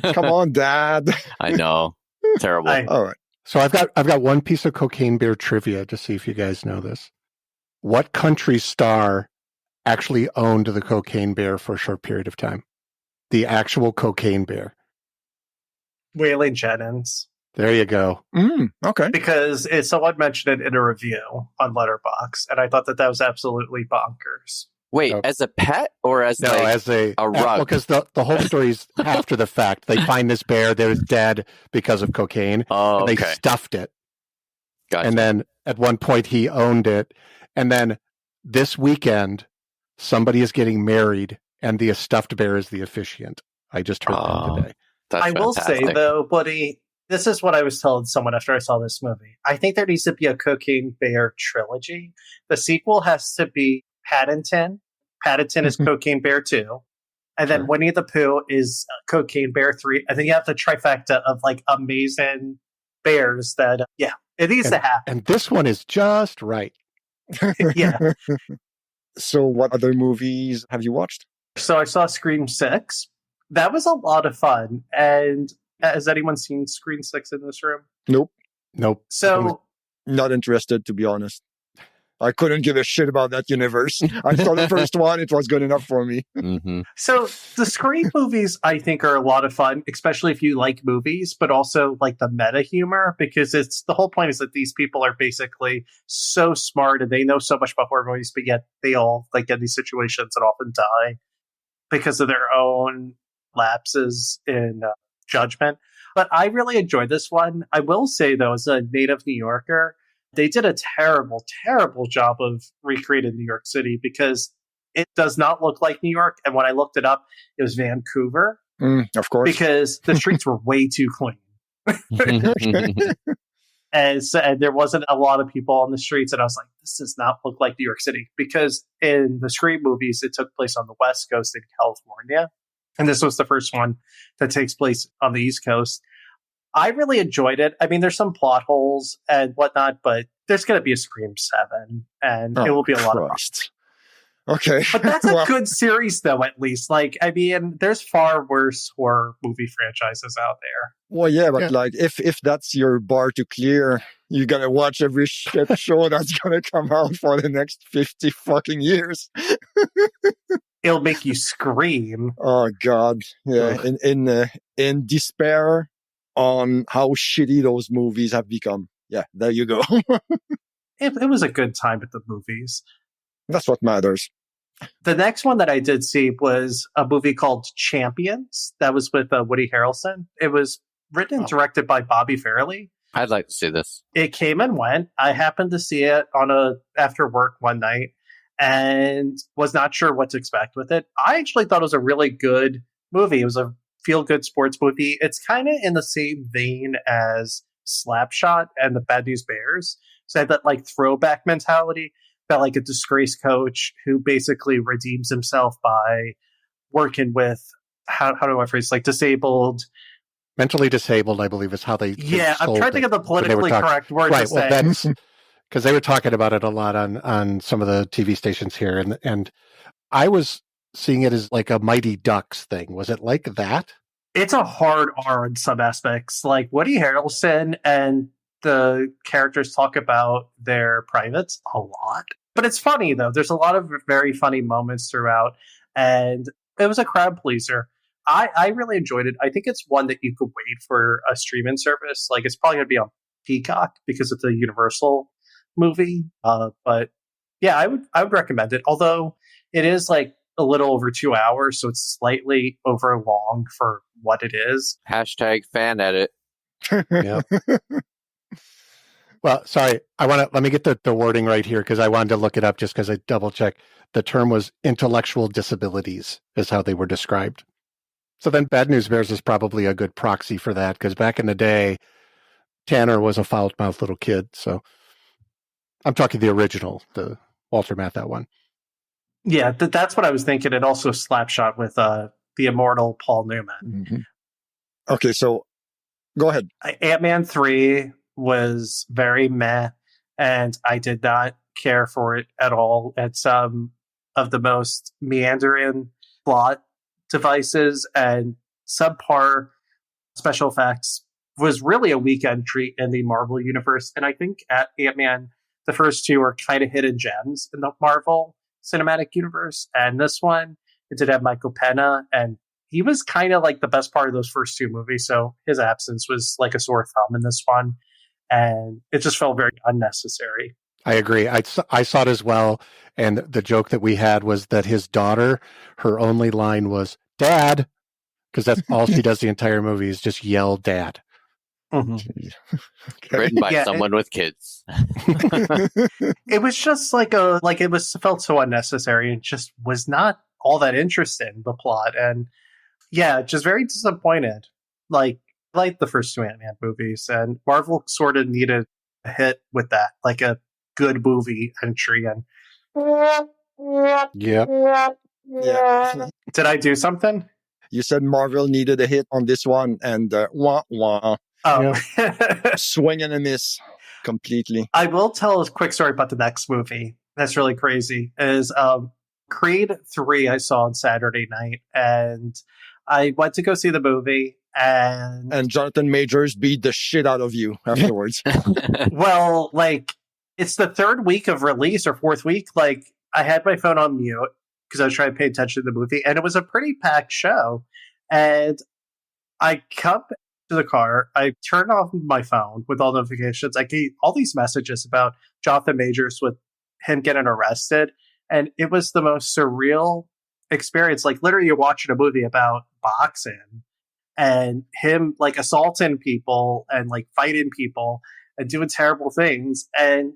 Come on, Dad. I know. Terrible. All right. So I've got one piece of Cocaine Bear trivia to see if you guys know this. What country star actually owned the Cocaine Bear for a short period of time? The actual Cocaine Bear. Waylon Jennings. There you go. Okay. Because someone mentioned it in a review on Letterboxd, and I thought that was absolutely bonkers. Wait, as a pet or as as a rug? Because the whole story is after the fact. They find this bear that is dead because of cocaine. Oh, and they okay. stuffed it. Gotcha. And then at one point he owned it. And then this weekend, somebody is getting married, and the stuffed bear is the officiant. I just heard that today. I will say, though, buddy, this is what I was telling someone after I saw this movie. I think there needs to be a Cocaine Bear trilogy. The sequel has to be Paddington. Paddington is Cocaine Bear 2. And then Winnie the Pooh is Cocaine Bear 3. And then you have the trifecta of like amazing bears that, it needs to happen. And this one is just right. Yeah. So what other movies have you watched? So I saw Scream 6. That was a lot of fun. And has anyone seen Scream 6 in this room? Nope. So not interested, to be honest. I couldn't give a shit about that universe. I saw the first one. It was good enough for me. So the Scream movies, I think, are a lot of fun, especially if you like movies, but also like the meta humor, because the whole point is that these people are basically so smart and they know so much about horror movies, but yet they all like get in these situations and often die because of their own lapses in judgment. But I really enjoyed this one. I will say, though, as a native New Yorker, they did a terrible, terrible job of recreating New York City because it does not look like New York. And when I looked it up, it was Vancouver. Of course. Because the streets were way too clean. And there wasn't a lot of people on the streets. And I was like, this does not look like New York City. Because in the Scream movies, it took place on the West Coast in California. And this was the first one that takes place on the East Coast. I really enjoyed it. I mean, there's some plot holes and whatnot, but there's going to be a Scream 7, and it will be a lot of fun. Okay. But that's a good series, though, at least. Like, I mean, there's far worse horror movie franchises out there. Well, yeah, but like, if that's your bar to clear, you're going to watch every shit show that's going to come out for the next 50 fucking years. It'll make you scream. Oh, God. Yeah. In despair on how shitty those movies have become. Yeah, there you go. It was a good time at the movies. That's what matters. The next one that I did see was a movie called Champions. That was with Woody Harrelson. It was written and directed by Bobby Farrelly. I'd like to see this. It came and went. I happened to see it after work one night and was not sure what to expect with it. I actually thought it was a really good movie. It was a feel-good sports movie. It's kind of in the same vein as Slapshot and the Bad News Bears. So I had that like throwback mentality about like a disgraced coach who basically redeems himself by working with, how do I phrase, like mentally disabled, I believe is how they I'm trying to think of the politically correct word to say. That's because they were talking about it a lot on some of the TV stations here, and I was seeing it as like a Mighty Ducks thing. Was it like that? It's a hard R in some aspects. Like Woody Harrelson and the characters talk about their privates a lot. But it's funny, though. There's a lot of very funny moments throughout. And It was a crowd pleaser. I really enjoyed it. I think it's one that you could wait for a streaming service. Like, it's probably going to be on Peacock because it's a Universal movie. But yeah, I would recommend it. Although it is like a little over 2 hours, so it's slightly over long for what it is. Hashtag fan edit. Yeah. Well, sorry. Let me get the wording right here because I wanted to look it up just because I double checked. The term was intellectual disabilities is how they were described. So then Bad News Bears is probably a good proxy for that because back in the day, Tanner was a foul-mouthed little kid. So I'm talking the original, the Walter Matthau one. Yeah, that's what I was thinking. It also slapshot with the immortal Paul Newman. Mm-hmm. Okay, so go ahead. Ant-Man 3 was very meh, and I did not care for it at all. It's of the most meandering plot devices and subpar special effects. Was really a weekend treat in the Marvel universe, and I think at Ant-Man, the first two are kind of hidden gems in the Marvel cinematic universe, and this one, it did have Michael Pena, and he was kind of like the best part of those first two movies, so his absence was like a sore thumb in this one, and it just felt very unnecessary. I agree. I saw it as well, and the joke that we had was that his daughter, her only line was, "Dad," because that's all she does the entire movie is just yell "Dad." Mm-hmm. Okay. Written by someone with kids. It was just felt so unnecessary and just was not all that interesting, the plot. And yeah, just very disappointed. Like the first two Ant-Man movies, and Marvel sort of needed a hit with that, like a good movie entry. And Yeah. did I do something? You said Marvel needed a hit on this one, and wah wah, Oh. swing and a miss completely. I will tell a quick story about the next movie. That's really crazy. Is Creed 3 I saw on Saturday night, and I went to go see the movie, and Jonathan Majors beat the shit out of you afterwards. well, like, it's the third week of release or fourth week. Like, I had my phone on mute because I was trying to pay attention to the movie, and it was a pretty packed show. And I come to the car, I turn off my phone with all notifications. I get all these messages about Jonathan Majors with him getting arrested, and it was the most surreal experience. Like, literally, you're watching a movie about boxing and him like assaulting people and like fighting people and doing terrible things, and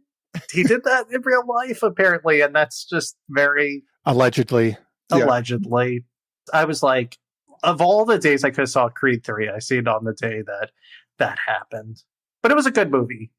he did that in real life apparently, and that's just very Allegedly. I was like, of all the days I could have saw Creed 3, I see it on the day that happened. But it was a good movie.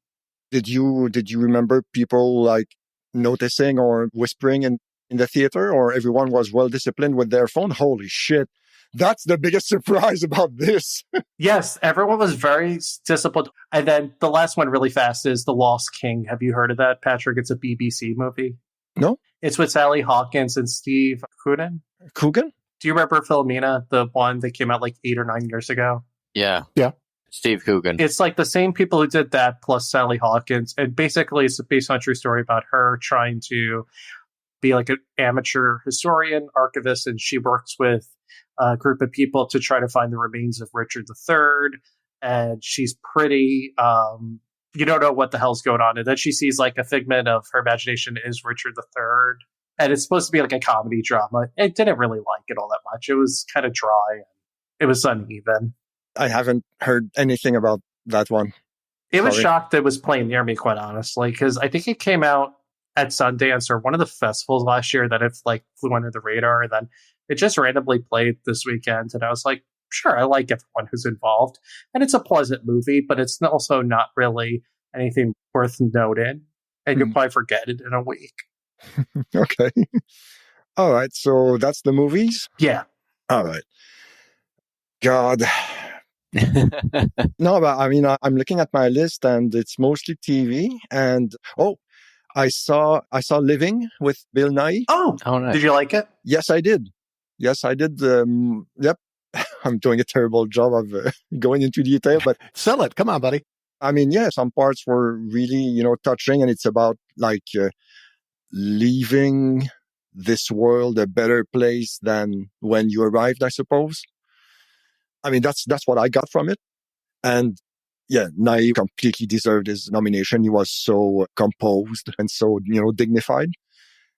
Did you remember people like noticing or whispering in the theater, or everyone was well disciplined with their phone? Holy shit. That's the biggest surprise about this. Yes, everyone was very disciplined. And then the last one really fast is The Lost King. Have you heard of that, Patrick? It's a BBC movie. No. It's with Sally Hawkins and Steve Coogan. Coogan? Do you remember Philomena, the one that came out like 8 or 9 years ago? Yeah. Yeah. Steve Coogan. It's like the same people who did that plus Sally Hawkins. And basically it's based on a true story about her trying to be like an amateur historian, archivist, and she works with a group of people to try to find the remains of Richard III. And she's pretty, you don't know what the hell's going on. And then she sees like a figment of her imagination is Richard III. And it's supposed to be like a comedy drama. I didn't really like it all that much. It was kind of dry. It was uneven. I haven't heard anything about that one. It was Sorry. shocked it was playing near me, quite honestly, because I think it came out at Sundance or one of the festivals last year that it like flew under the radar. And then it just randomly played this weekend. And I was like, sure, I like everyone who's involved. And it's a pleasant movie, but it's also not really anything worth noting. And you'll probably forget it in a week. Okay. All right. So that's the movies? Yeah. All right. God. No, but I mean, I'm looking at my list and it's mostly TV. And I saw Living with Bill Nye. Oh, nice. Did you like it? Yes, I did. Yep. I'm doing a terrible job of going into detail, but Sell it. Come on, buddy. I mean, yeah, some parts were really, touching, and it's about like leaving this world a better place than when you arrived, I suppose. I mean, that's what I got from it. And yeah, Naive completely deserved his nomination. He was so composed and so, dignified.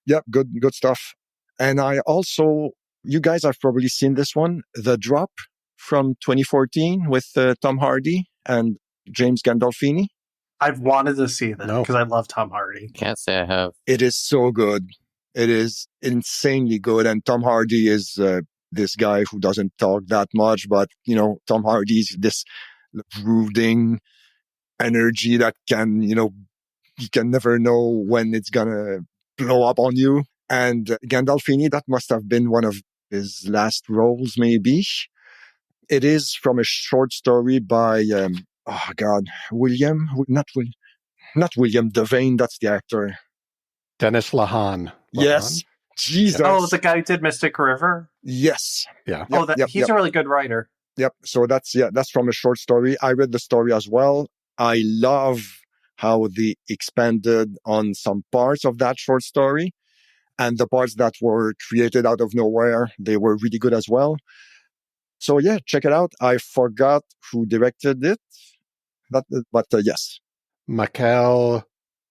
Yeah, good stuff. And I also, you guys have probably seen this one, The Drop from 2014 with Tom Hardy and James Gandolfini. I've wanted to see that because I love Tom Hardy. Can't say I have. It is so good. It is insanely good. And Tom Hardy is this guy who doesn't talk that much, but, Tom Hardy's this brooding energy that can, you can never know when it's gonna blow up on you. And Gandolfini, that must have been one of his last roles, maybe. It is from a short story by, not William Devane, that's the actor. Dennis Lahan. Yes. Jesus. Oh, the guy who did Mystic River? Yes. Yeah. He's a really good writer. Yep. So that's from a short story. I read the story as well. I love how they expanded on some parts of that short story, and the parts that were created out of nowhere, they were really good as well. So yeah, check it out. I forgot who directed it, but yes. Mikhail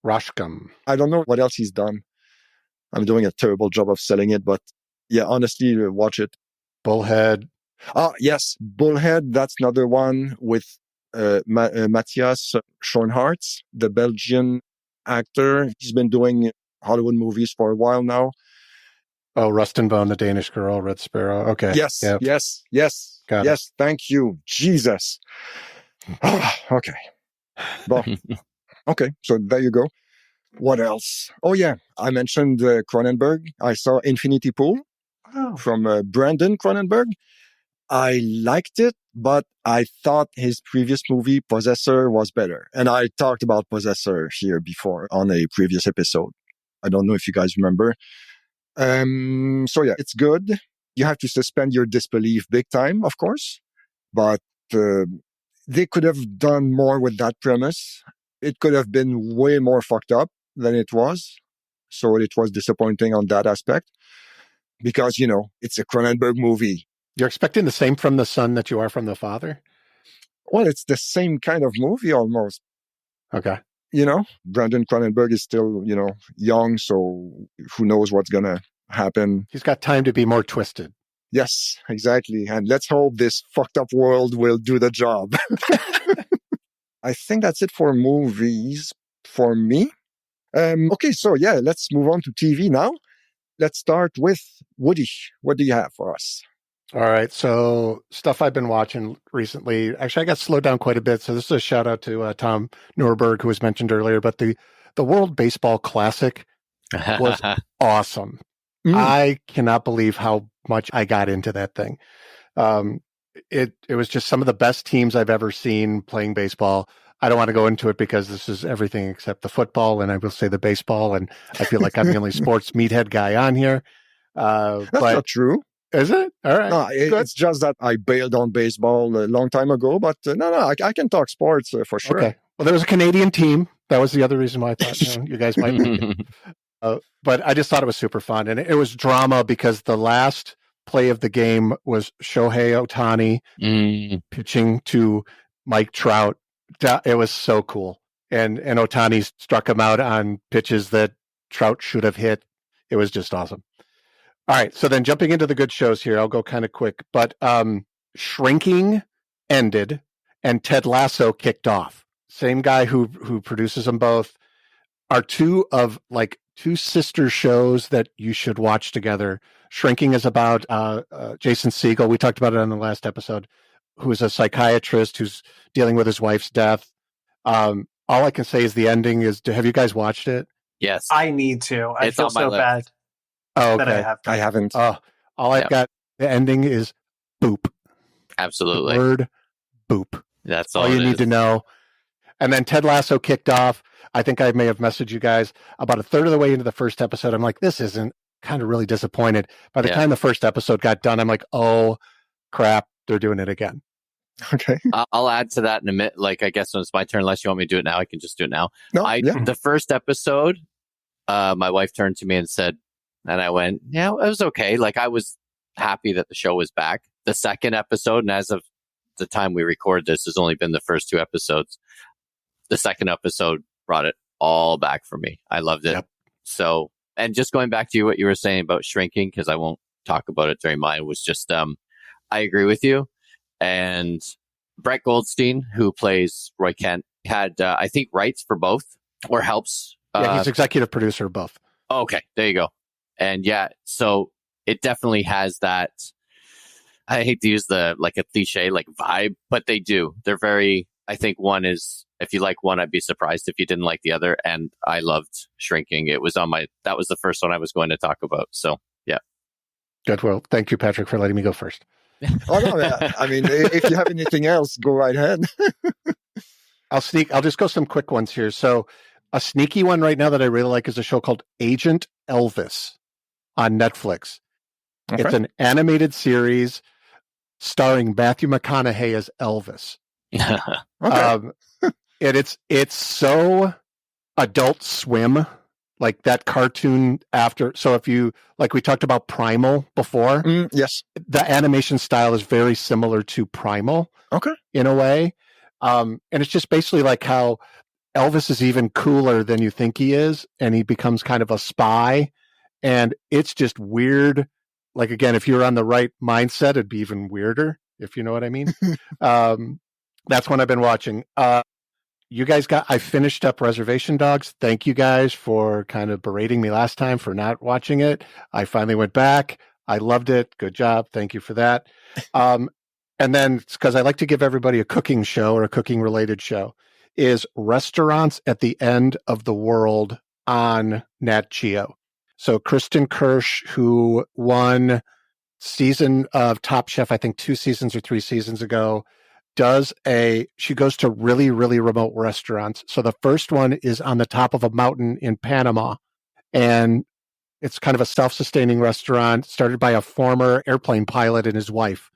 Roshkam. I don't know what else he's done. I'm doing a terrible job of selling it, but yeah, honestly, watch it. Bullhead. Yes, Bullhead. That's another one with Matthias Schoenhardt, the Belgian actor. He's been doing Hollywood movies for a while now. Oh, Rustenbone, the Danish Girl, Red Sparrow. Okay. Yes, yep. yes. Got yes, it. Thank you. Jesus. Okay. Well, okay, so there you go. What else? Oh, yeah, I mentioned Cronenberg. I saw Infinity Pool from Brandon Cronenberg. I liked it, but I thought his previous movie, Possessor, was better. And I talked about Possessor here before on a previous episode. I don't know if you guys remember. So yeah, it's good. You have to suspend your disbelief big time, of course. But they could have done more with that premise. It could have been way more fucked up than it was. So it was disappointing on that aspect. Because, it's a Cronenberg movie. You're expecting the same from the son that you are from the father? Well, it's the same kind of movie almost. Okay. Brandon Cronenberg is still, young, so who knows what's going to happen. He's got time to be more twisted. Yes, exactly. And let's hope this fucked up world will do the job. I think that's it for movies for me. Okay, so yeah, let's move on to TV now. Let's start with Woody. What do you have for us? All right. So stuff I've been watching recently. Actually, I got slowed down quite a bit. So this is a shout out to Tom Nuremberg, who was mentioned earlier. But the World Baseball Classic was awesome. I cannot believe how much I got into that thing. It was just some of the best teams I've ever seen playing baseball. I don't want to go into it because this is everything except the football, and I will say the baseball. And I feel like I'm the only sports meathead guy on here. That's not true. Is it? All right. No, it's just that I bailed on baseball a long time ago, but I can talk sports for sure. Okay. Well, there was a Canadian team. That was the other reason why I thought you guys might like it. But I just thought it was super fun. And it was drama because the last play of the game was Shohei Ohtani pitching to Mike Trout. It was so cool. And Ohtani struck him out on pitches that Trout should have hit. It was just awesome. All right, so then jumping into the good shows here, I'll go kind of quick. But Shrinking ended, and Ted Lasso kicked off. Same guy who produces them both. Are two sister shows that you should watch together. Shrinking is about Jason Segel. We talked about it on the last episode, who is a psychiatrist who's dealing with his wife's death. All I can say is the ending is, have you guys watched it? Yes. I need to. I feel so bad. Oh, okay. I haven't. All I've got, the ending is boop. Absolutely. The word boop. That's all you need to know. And then Ted Lasso kicked off. I think I may have messaged you guys about a third of the way into the first episode. I'm like, this isn't, kind of really disappointed. By the time the first episode got done, I'm like, oh crap, they're doing it again. Okay. I'll add to that in a minute. Like, I guess when it's my turn, unless you want me to do it now, I can just do it now. No, The first episode, my wife turned to me and said, And I went, yeah, it was okay. Like, I was happy that the show was back. The second episode, and as of the time we record this, has only been the first 2 episodes. The second episode brought it all back for me. I loved it. Yep. So, and just going back to what you were saying about shrinking, because I won't talk about it during mine, was just, I agree with you. And Brett Goldstein, who plays Roy Kent, had, I think, rights for both, or helps. Yeah, he's executive producer of both. Okay, there you go. And yeah, so it definitely has that, I hate to use a cliche like vibe, but they do. They're very, I think one is, if you like one, I'd be surprised if you didn't like the other. And I loved Shrinking. It was that was the first one I was going to talk about. So yeah. Good. Well, thank you, Patrick, for letting me go first. Oh, no, I mean, if you have anything else, go right ahead. I'll just go some quick ones here. So a sneaky one right now that I really like is a show called Agent Elvis on Netflix. Okay. It's an animated series starring Matthew McConaughey as Elvis. Okay. And it's so Adult Swim, like that cartoon after. So if you, like we talked about Primal before. Yes. The animation style is very similar to Primal. Okay. In a way. And it's just basically like how Elvis is even cooler than you think he is. And he becomes kind of a spy. And it's just weird. Like, again, if you're on the right mindset, it'd be even weirder, if you know what I mean. That's one I've been watching. I finished up Reservation Dogs. Thank you guys for kind of berating me last time for not watching it. I finally went back. I loved it. Good job. Thank you for that. And then, because I like to give everybody a cooking show or a cooking related show, is Restaurants at the End of the World on Nat Geo. So Kristen Kirsch, who won season of Top Chef, I think 2 seasons or 3 seasons ago, she goes to really, really remote restaurants. So the first one is on the top of a mountain in Panama. And it's kind of a self-sustaining restaurant started by a former airplane pilot and his wife.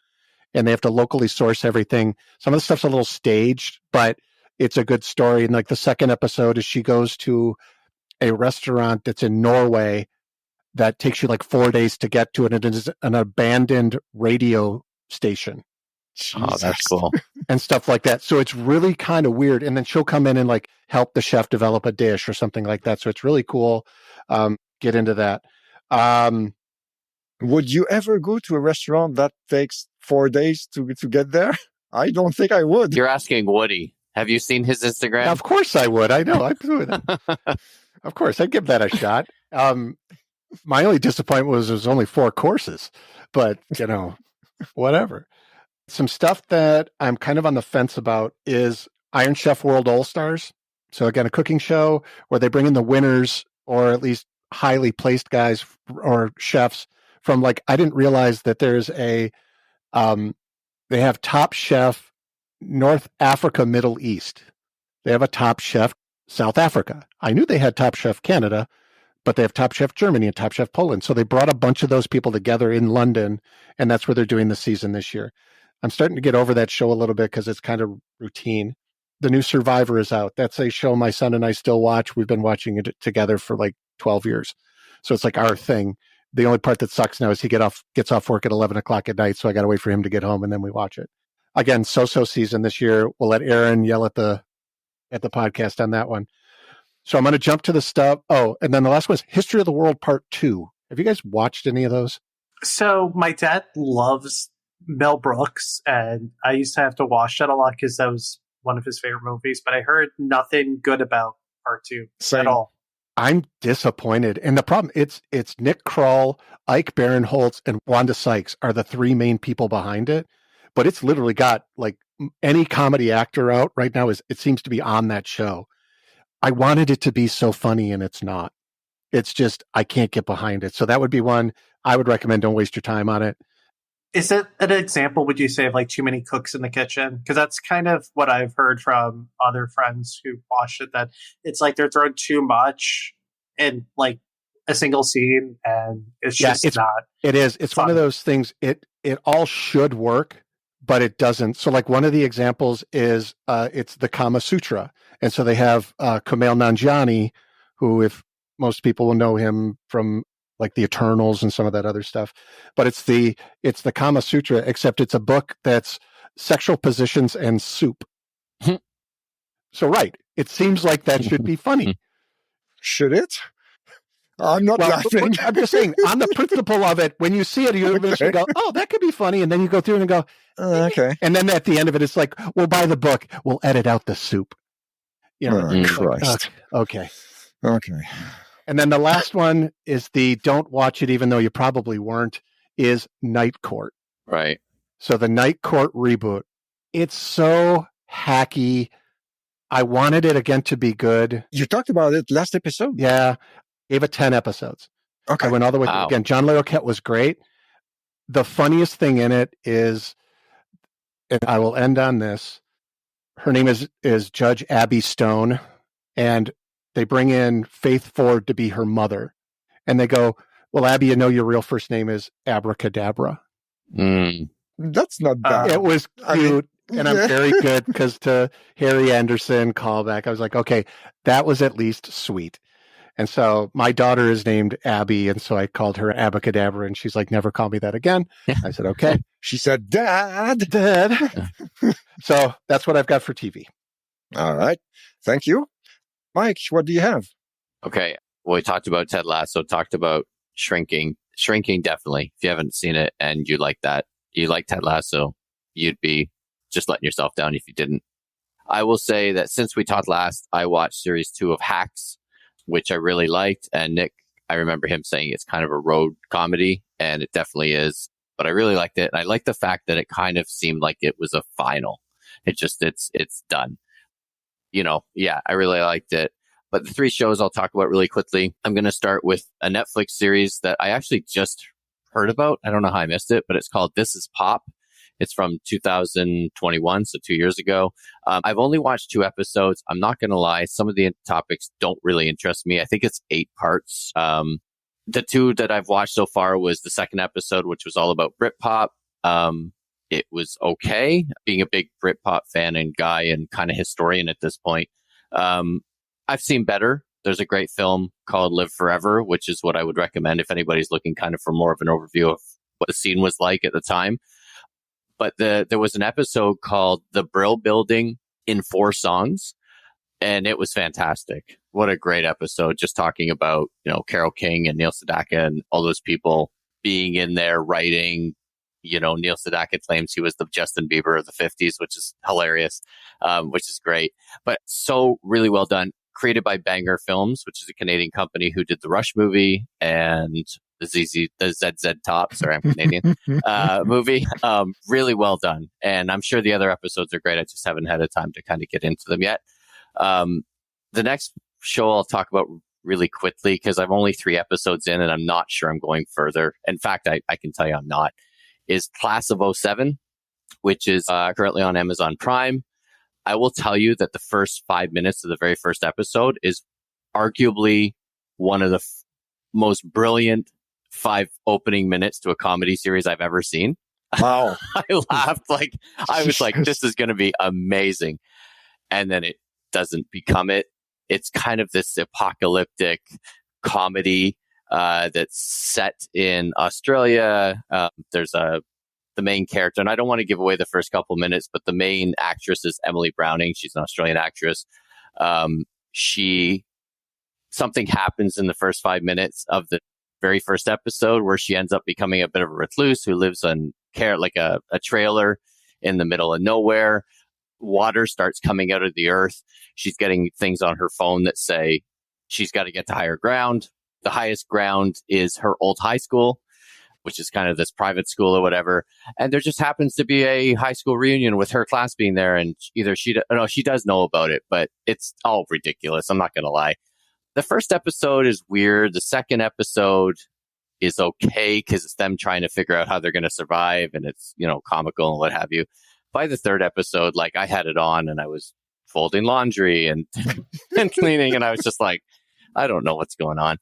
And they have to locally source everything. Some of the stuff's a little staged, but it's a good story. And like the second episode is she goes to a restaurant that's in Norway that takes you like 4 days to get to it. And it is an abandoned radio station. Jesus. Oh, that's cool. And stuff like that. So it's really kind of weird. And then she'll come in and like help the chef develop a dish or something like that. So it's really cool. Get into that. Would you ever go to a restaurant that takes 4 days to get there? I don't think I would. You're asking Woody. Have you seen his Instagram? Of course I would. I know. I'd do it. Of course, I'd give that a shot. My only disappointment was it was only 4 courses, but whatever. Some stuff that I'm kind of on the fence about is Iron Chef World All-Stars. So again, a cooking show where they bring in the winners or at least highly placed guys or chefs from like, I didn't realize that there's they have Top Chef North Africa, Middle East. They have a Top Chef South Africa. I knew they had Top Chef Canada, but they have Top Chef Germany and Top Chef Poland. So they brought a bunch of those people together in London, and that's where they're doing the season this year. I'm starting to get over that show a little bit because it's kind of routine. The new Survivor is out. That's a show my son and I still watch. We've been watching it together for like 12 years. So it's like our thing. The only part that sucks now is he gets off work at 11 o'clock at night, so I got to wait for him to get home, and then we watch it. Again, so-so season this year. We'll let Aaron yell at the podcast on that one. So I'm going to jump to the stuff. Oh, and then the last one is History of the World Part 2. Have you guys watched any of those? So my dad loves Mel Brooks, and I used to have to watch that a lot because that was one of his favorite movies, but I heard nothing good about Part 2 at all. I'm disappointed. And the problem, it's Nick Kroll, Ike Barinholtz, and Wanda Sykes are the 3 main people behind it. But it's literally got like any comedy actor out right now it seems to be on that show. I wanted it to be so funny, and it's not. It's just, I can't get behind it. So that would be one I would recommend. Don't waste your time on it. Is it an example, would you say, of like too many cooks in the kitchen? Because that's kind of what I've heard from other friends who watched it, that it's like they're throwing too much in like a single scene, and it's just not. It is. It's fun. One of those things. It all should work, but it doesn't. So like one of the examples is it's the Kama Sutra. And so they have Kumail Nanjiani, who, if most people will know him from like the Eternals and some of that other stuff. But it's the Kama Sutra, except it's a book that's sexual positions and soup. So, right. It seems like that should be funny. Should it? I'm not laughing. I'm just saying, on the principle of it, when you see it, you eventually go, oh, that could be funny. And then you go through and go, okay. And then at the end of it, it's like, we'll buy the book. We'll edit out the soup. You know, Christ. Okay. And then the last one is the don't watch it, even though you probably weren't, is Night Court. Right. So the Night Court reboot, it's so hacky. I wanted it again to be good. You talked about it last episode. Yeah. Gave it 10 episodes. Okay. I went all the way through. Again, John Larroquette was great. The funniest thing in it is, and I will end on this, her name is Judge Abby Stone, and they bring in Faith Ford to be her mother. And they go, well, Abby, you know your real first name is Abracadabra. That's not bad. It was cute. And I'm very good because to Harry Anderson callback, I was like, okay, that was at least sweet. And so my daughter is named Abby, and so I called her Abacadabra, and she's like, never call me that again. I said, okay. She said, Dad. So that's what I've got for TV. All right. Thank you. Mike, what do you have? Okay. Well, we talked about Ted Lasso, talked about Shrinking. Shrinking, definitely. If you haven't seen it and you like that, you like Ted Lasso, you'd be just letting yourself down if you didn't. I will say that since we talked last, I watched series 2 of Hacks, which I really liked. And Nick, I remember him saying it's kind of a road comedy, and it definitely is. But I really liked it. And I like the fact that it kind of seemed like it was a final. It's done. You know, yeah, I really liked it. But the 3 shows I'll talk about really quickly. I'm going to start with a Netflix series that I actually just heard about. I don't know how I missed it, but it's called This Is Pop. It's from 2021, so 2 years ago. I've only watched 2 episodes. I'm not going to lie. Some of the topics don't really interest me. I think it's 8 parts. The 2 that I've watched so far was the second episode, which was all about Britpop. It was okay. Being a big Britpop fan and guy and kind of historian at this point, I've seen better. There's a great film called Live Forever, which is what I would recommend if anybody's looking kind of for more of an overview of what the scene was like at the time. But there was an episode called The Brill Building in 4 songs, and it was fantastic. What a great episode. Just talking about, you know, Carole King and Neil Sedaka and all those people being in there writing. You know, Neil Sedaka claims he was the Justin Bieber of the 50s, which is hilarious, which is great. But so really well done. Created by Banger Films, which is a Canadian company who did the Rush movie and the ZZ Top, sorry, I'm Canadian, movie. Really well done. And I'm sure the other episodes are great. I just haven't had a time to kind of get into them yet. The next show I'll talk about really quickly, because I'm only 3 episodes in and I'm not sure I'm going further. In fact, I can tell you I'm not, is Class of '07, which is currently on Amazon Prime. I will tell you that the first 5 minutes of the very first episode is arguably one of the most brilliant 5 opening minutes to a comedy series I've ever seen. Wow. I laughed like, I was like, this is going to be amazing. And then it doesn't become it. It's kind of this apocalyptic comedy that's set in Australia. There's the main character, and I don't want to give away the first couple minutes, but the main actress is Emily Browning. She's an Australian actress. Something happens in the first 5 minutes of the very first episode where she ends up becoming a bit of a recluse who lives on like a trailer in the middle of nowhere. Water starts coming out of the earth. She's getting things on her phone that say she's got to get to higher ground. The highest ground is her old high school, which is kind of this private school or whatever. And there just happens to be a high school reunion with her class being there. And either she does know about it, but it's all ridiculous. I'm not going to lie. The first episode is weird. The second episode is okay because it's them trying to figure out how they're going to survive. And it's, you know, comical and what have you. By the third episode, like I had it on and I was folding laundry and, and cleaning. And I was just like, I don't know what's going on.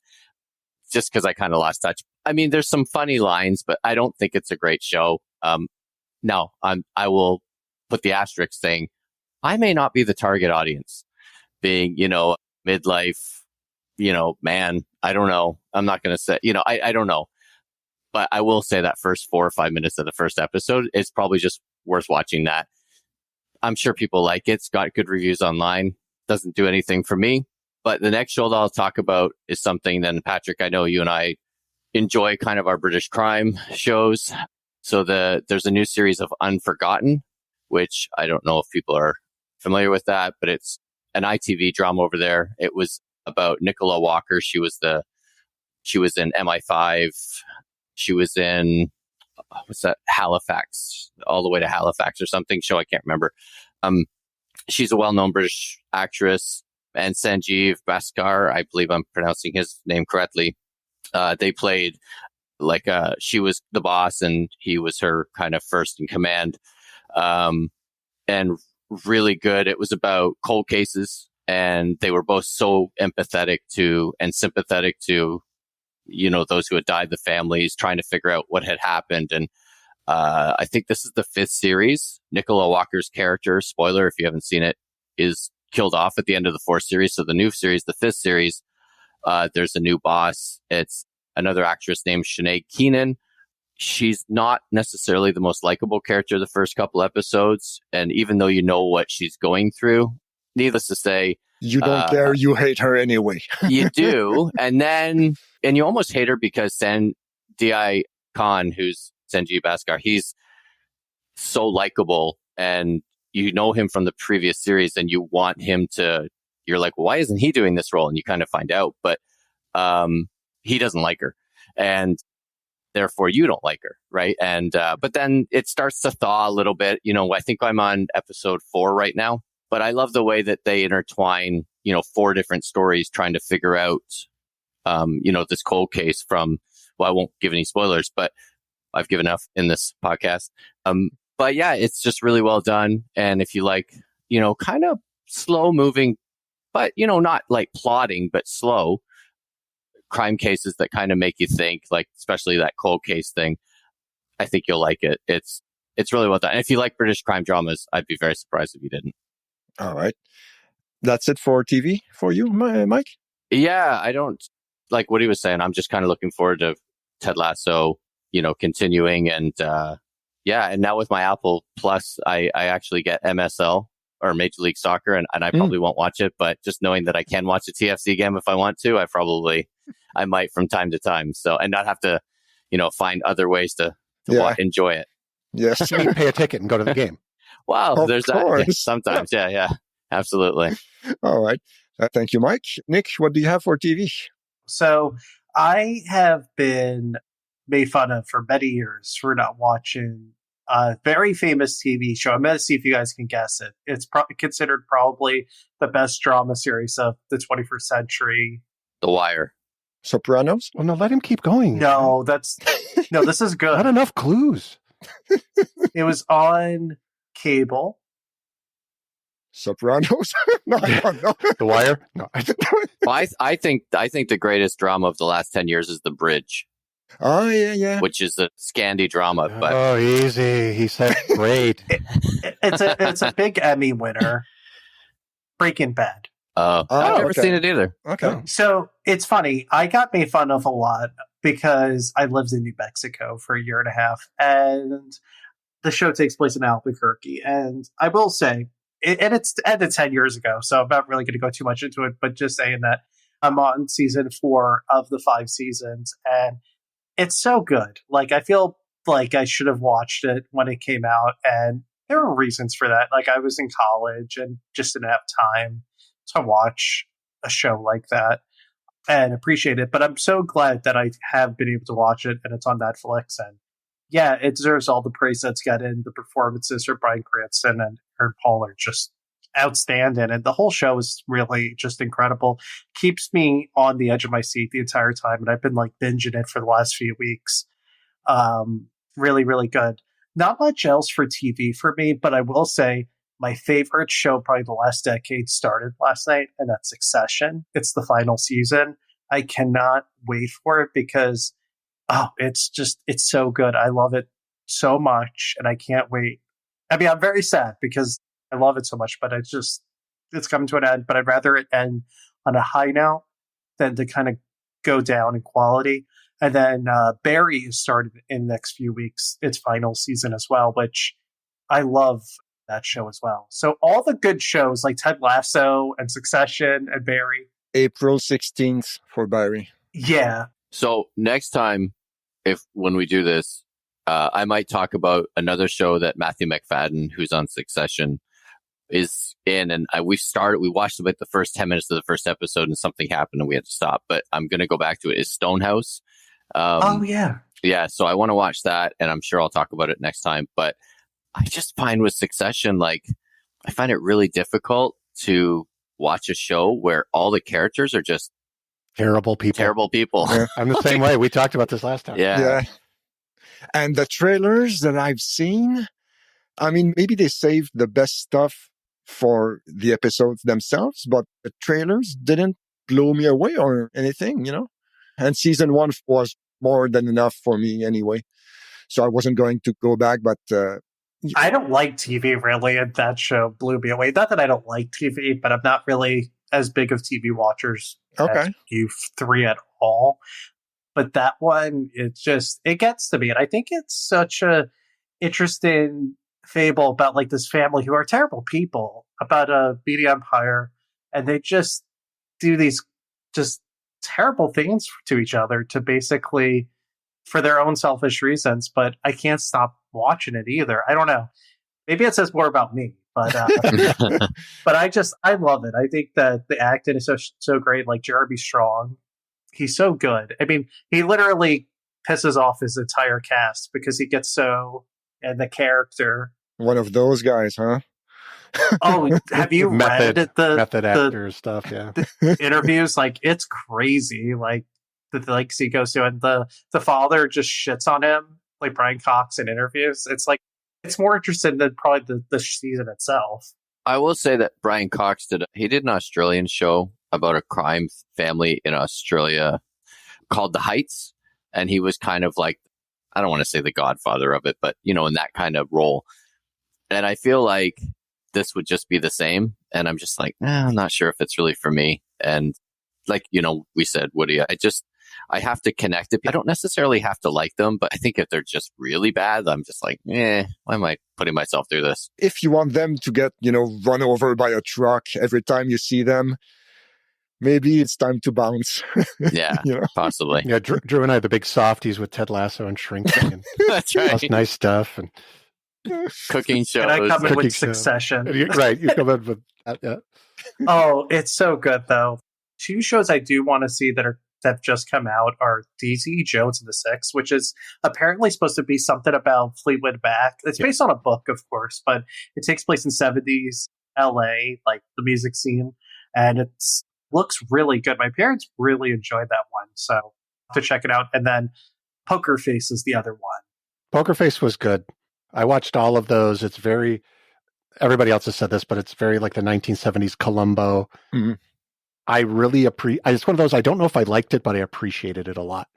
Just because I kind of lost touch. I mean, there's some funny lines, but I don't think it's a great show. No, I will put the asterisk saying I may not be the target audience, being, you know, midlife, you know, man. I don't know. I'm not going to say, I don't know. But I will say that first 4 or 5 minutes of the first episode is probably just worth watching that. I'm sure people like it. It's got good reviews online. Doesn't do anything for me. But the next show that I'll talk about is something then, Patrick, I know you and I enjoy kind of our British crime shows. So there's a new series of Unforgotten, which I don't know if people are familiar with that, but it's an ITV drama over there. It was about Nicola Walker. She was in MI5. She was in, what's that? Halifax, all the way to Halifax or something show. I can't remember. She's a well-known British actress. And Sanjeev Bhaskar, I believe I'm pronouncing his name correctly. They played she was the boss and he was her kind of first in command. And really good. It was about cold cases, and they were both so empathetic to and sympathetic to, those who had died, the families, trying to figure out what had happened. And I think this is the 5th series. Nicola Walker's character, spoiler if you haven't seen it, is killed off at the end of the 4th series. So the new series, the 5th series, there's a new boss. It's another actress named Sinead Keenan. She's not necessarily the most likable character the first couple episodes. And even though you know what she's going through, needless to say, you don't care. You hate her anyway. You do. And you almost hate her because Sanjay Khan, who's Sanjeev Bhaskar, he's so likable, and you know him from the previous series, and you want him to, you're like, why isn't he doing this role? And you kind of find out, but he doesn't like her. And therefore you don't like her, right? And but then it starts to thaw a little bit. I think I'm on episode 4 right now. But I love the way that they intertwine, 4 different stories trying to figure out, this cold case from, well, I won't give any spoilers, but I've given enough in this podcast. But yeah, it's just really well done. And if you like, kind of slow moving, but, not like plotting, but slow crime cases that kind of make you think, like, especially that cold case thing, I think you'll like it. It's really well done. And if you like British crime dramas, I'd be very surprised if you didn't. All right. That's it for TV for you, Mike? Yeah, I don't like what he was saying. I'm just kind of looking forward to Ted Lasso, continuing. And and now with my Apple Plus, I actually get MSL or Major League Soccer, and I probably won't watch it, but just knowing that I can watch a TFC game if I want to, I might from time to time. So, and not have to, find other ways to enjoy it. Yes. You can pay a ticket and go to the game. Well, there's that sometimes. Yeah, absolutely. All right. Thank you, Mike. Nick, what do you have for TV? So I have been made fun of for many years for not watching a very famous TV show. I'm going to see if you guys can guess it. It's considered probably the best drama series of the 21st century. The Wire. Sopranos? Well, no, let him keep going. No, this is good. Not enough clues. It was on cable. Sopranos? No, I don't know. The Wire? No. Well, I think the greatest drama of the last 10 years is The Bridge. Oh, yeah. Which is a Scandi drama. But Oh, easy. He said great. It's a big Emmy winner. Breaking Bad. I've never seen it either. Okay. So it's funny. I got made fun of a lot because I lived in New Mexico for a year and a half, and the show takes place in Albuquerque. And I will say, it's ended 10 years ago, so I'm not really going to go too much into it, but just saying that I'm on season 4 of the 5 seasons, and it's so good. Like, I feel like I should have watched it when it came out, and there were reasons for that. Like, I was in college and just didn't have time to watch a show like that and appreciate it. But I'm so glad that I have been able to watch it, and it's on Netflix. And yeah, it deserves all the praise that's gotten. The performances for Bryan Cranston and Aaron Paul are just outstanding, and the whole show is really just incredible. Keeps me on the edge of my seat the entire time, and I've been like binging it for the last few weeks. Really, really good. Not much else for TV for me, but I will say my favorite show probably the last decade started last night, and that's Succession. It's the final season. I cannot wait for it because it's so good. I love it so much, and I can't wait. I mean, I'm very sad because I love it so much, but it's coming to an end. But I'd rather it end on a high note than to kind of go down in quality. And then Barry is started in the next few weeks, its final season as well, which I love that show as well. So all the good shows like Ted Lasso and Succession and Barry. April 16th for Barry. Yeah. So next time, when we do this, I might talk about another show that Matthew McFadden, who's on Succession, is in, and we watched about the first 10 minutes of the first episode and something happened and we had to stop, but I'm going to go back to it, is Stonehouse. Yeah, so I want to watch that, and I'm sure I'll talk about it next time. But I just find with Succession, like, I find it really difficult to watch a show where all the characters are just terrible people. Yeah. I'm the same way. We talked about this last time. Yeah. And the trailers that I've seen, I mean, maybe they saved the best stuff for the episodes themselves, but the trailers didn't blow me away or anything, And season 1 was more than enough for me anyway. So I wasn't going to go back, but I don't like TV really, and that show blew me away. Not that I don't like TV, but I'm not really as big of TV watchers as you three at all. But that one, it gets to me. And I think it's such a interesting fable about like this family who are terrible people, about a media empire, and they just do these just terrible things to each other to basically for their own selfish reasons. But I can't stop watching it either. I don't know. Maybe it says more about me, but but I love it. I think that the acting is so great. Like Jeremy Strong, he's so good. I mean, he literally pisses off his entire cast because he gets so in the character. One of those guys, huh? Oh, have you read the method actor stuff? Yeah, the interviews. Like, it's crazy. Like the likes he goes to, and the father just shits on him, like Brian Cox in interviews. It's like it's more interesting than probably the season itself. I will say that Brian Cox did an Australian show about a crime family in Australia called The Heights, and he was kind of like, I don't want to say the godfather of it, but in that kind of role. And I feel like this would just be the same. And I'm just like, I'm not sure if it's really for me. And like, we said, Woody, I have to connect it. I don't necessarily have to like them, but I think if they're just really bad, I'm just like, why am I putting myself through this? If you want them to get, run over by a truck every time you see them, maybe it's time to bounce. Yeah, possibly. Yeah, Drew and I are the big softies with Ted Lasso and Shrinking. And that's right. That's nice stuff. And cooking shows. And I come in with show. Succession. Right, you come in with that, yeah. Oh, it's so good, though. 2 shows I do want to see that have just come out are Daisy Jones and the Six, which is apparently supposed to be something about Fleetwood Mac. It's based on a book, of course, but it takes place in 70s LA, like the music scene, and it looks really good. My parents really enjoyed that one, so I'll have to check it out. And then Poker Face is the other one. Poker Face was good. I watched all of those. It's very, everybody else has said this, but it's very like the 1970s Columbo. Mm-hmm. I really it's one of those, I don't know if I liked it, but I appreciated it a lot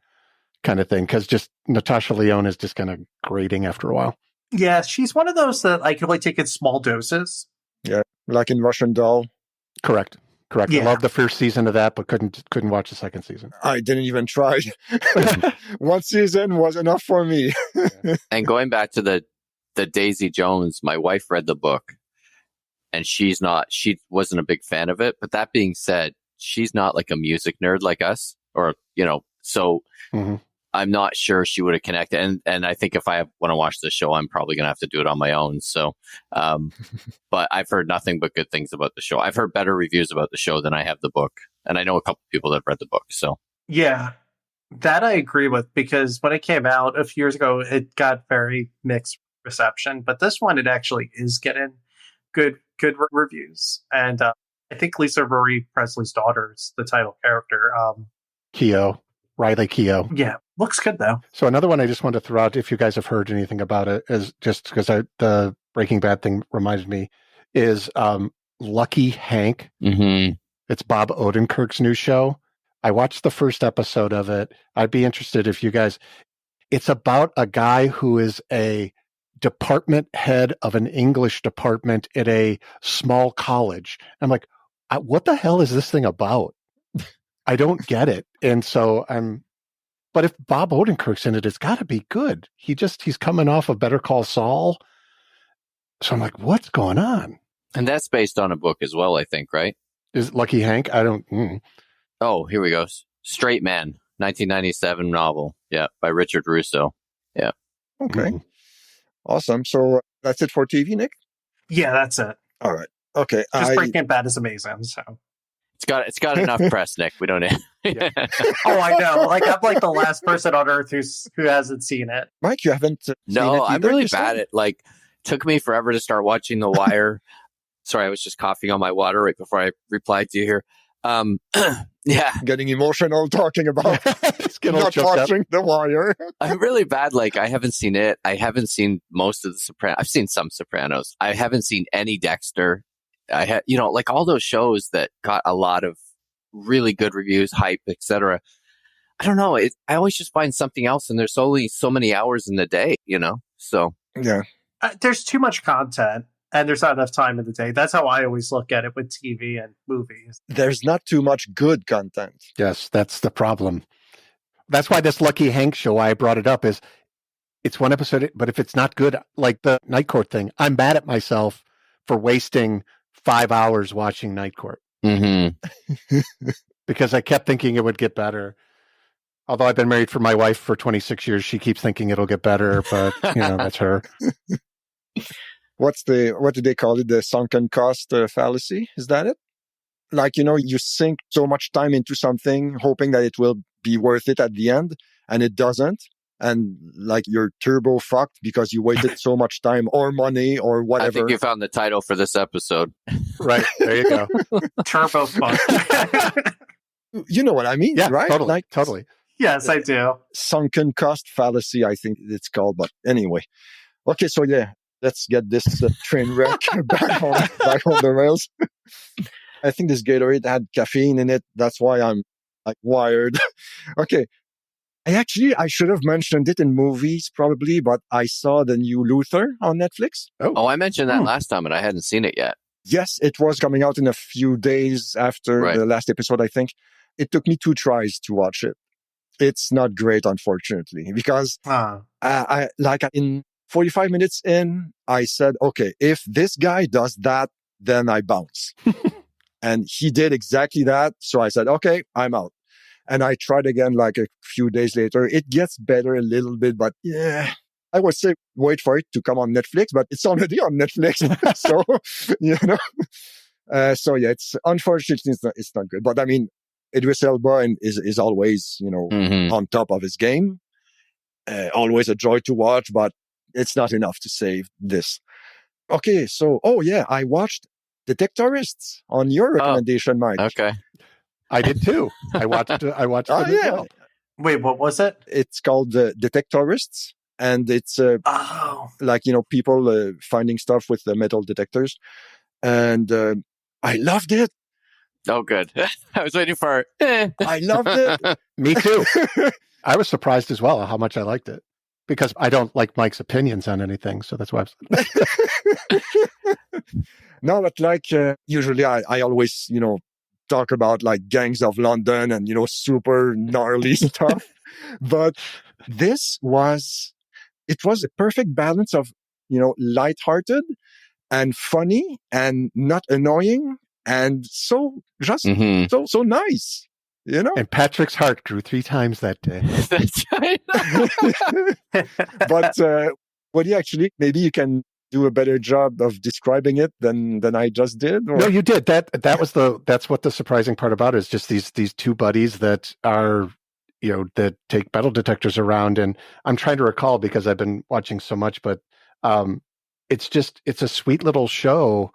kind of thing. Cause just Natasha Lyonne is just kind of grating after a while. Yeah. She's one of those that I can only take in small doses. Yeah. Like in Russian Doll. Correct. Yeah. I loved the first season of that, but couldn't watch the second season. I didn't even try. One season was enough for me. And going back to the Daisy Jones, my wife read the book. And she wasn't a big fan of it. But that being said, she's not like a music nerd like us, or, so I'm not sure she would have connected. And I think if I want to watch the show, I'm probably going to have to do it on my own. So, but I've heard nothing but good things about the show. I've heard better reviews about the show than I have the book. And I know a couple people that have read the book. So, yeah, that I agree with, because when it came out a few years ago, it got very mixed reception. But this one, it actually is getting good reviews. And I think Lisa Marie Presley's daughter is the title character. Riley Keough. Yeah, looks good though. So another one I just wanted to throw out, if you guys have heard anything about it, is just because the Breaking Bad thing reminded me, is Lucky Hank. Mm-hmm. It's Bob Odenkirk's new show. I watched the first episode of it. I'd be interested if you guys... It's about a guy who is a department head of an English department at a small college. I'm like, what the hell is this thing about? I don't get it. And so but if Bob Odenkirk's in it, it's got to be good. He's coming off of Better Call Saul. So I'm like, what's going on? And that's based on a book as well, I think, right? Is it Lucky Hank? I don't. Oh, here we go. Straight Man, 1997 novel. Yeah, by Richard Russo. Yeah. Okay. Awesome. So that's it for TV, Nick? Yeah, that's it. All right. Okay. Just Breaking Bad is amazing. So it's got enough press, Nick. We don't need. Oh, I know. Like I'm like the last person on earth who hasn't seen it. Mike, you haven't seen No, it I'm either, really you said? bad at took me forever to start watching The Wire. Sorry, I was just coughing on my water right before I replied to you here. Yeah. Getting emotional talking about not watching The Wire. I'm really bad. I haven't seen it. I haven't seen most of the Sopranos. I've seen some Sopranos. I haven't seen any Dexter. I had, all those shows that got a lot of really good reviews, hype, etc. I don't know. I always just find something else, and there's only so many hours in the day, So yeah, there's too much content, and there's not enough time in the day. That's how I always look at it with TV and movies. there's not too much good content. Yes, that's the problem. That's why this Lucky Hank show, why I brought it up, is it's one episode, but if it's not good, like the Night Court thing, I'm mad at myself for wasting 5 hours watching Night Court. Mm-hmm. Because I kept thinking it would get better. Although I've been married for my wife for 26 years, she keeps thinking it'll get better, but that's her. What do they call it? The sunken cost fallacy? Is that it? You sink so much time into something, hoping that it will be worth it at the end, and it doesn't. And you're turbo fucked because you wasted so much time or money or whatever. I think you found the title for this episode. Right. There you go. Turbo fucked. You know what I mean, Yeah, right? Totally. Yes, I do. Sunken cost fallacy, I think it's called. But anyway. Okay, so yeah, let's get this train wreck back on the rails. I think this Gatorade had caffeine in it. That's why I'm wired. Okay. I should have mentioned it in movies probably, but I saw the new Luther on Netflix. Oh, I mentioned that last time, and I hadn't seen it yet. Yes, it was coming out in a few days after the last episode, I think. It took me 2 tries to watch it. It's not great, unfortunately, because in 45 minutes in, I said, okay, if this guy does that, then I bounce. And he did exactly that. So I said, okay, I'm out. And I tried again a few days later. It gets better a little bit, but yeah, I would say wait for it to come on Netflix, but it's already on Netflix. So, so yeah, unfortunately, it's not good. But I mean, Idris Elba is always, on top of his game. Always a joy to watch, but it's not enough to save this. Okay. So, I watched Detectorists on your recommendation, Mike. Okay. I did too. I watched it as well. Wait, what was it? It's called Detectorists, and it's people finding stuff with the metal detectors, and I loved it. Oh, good. I was waiting for I loved it. Me too. I was surprised as well how much I liked it, because I don't like Mike's opinions on anything, so that's why No, but usually I always, talk about Gangs of London and, super gnarly stuff. But it was a perfect balance of, lighthearted and funny and not annoying and so so nice, And Patrick's heart grew 3 times that day. That's right. But what maybe you can do a better job of describing it than I just did? Or? No, you did. That's what the surprising part about it is, just these 2 buddies that are, that take metal detectors around. And I'm trying to recall because I've been watching so much, but it's a sweet little show.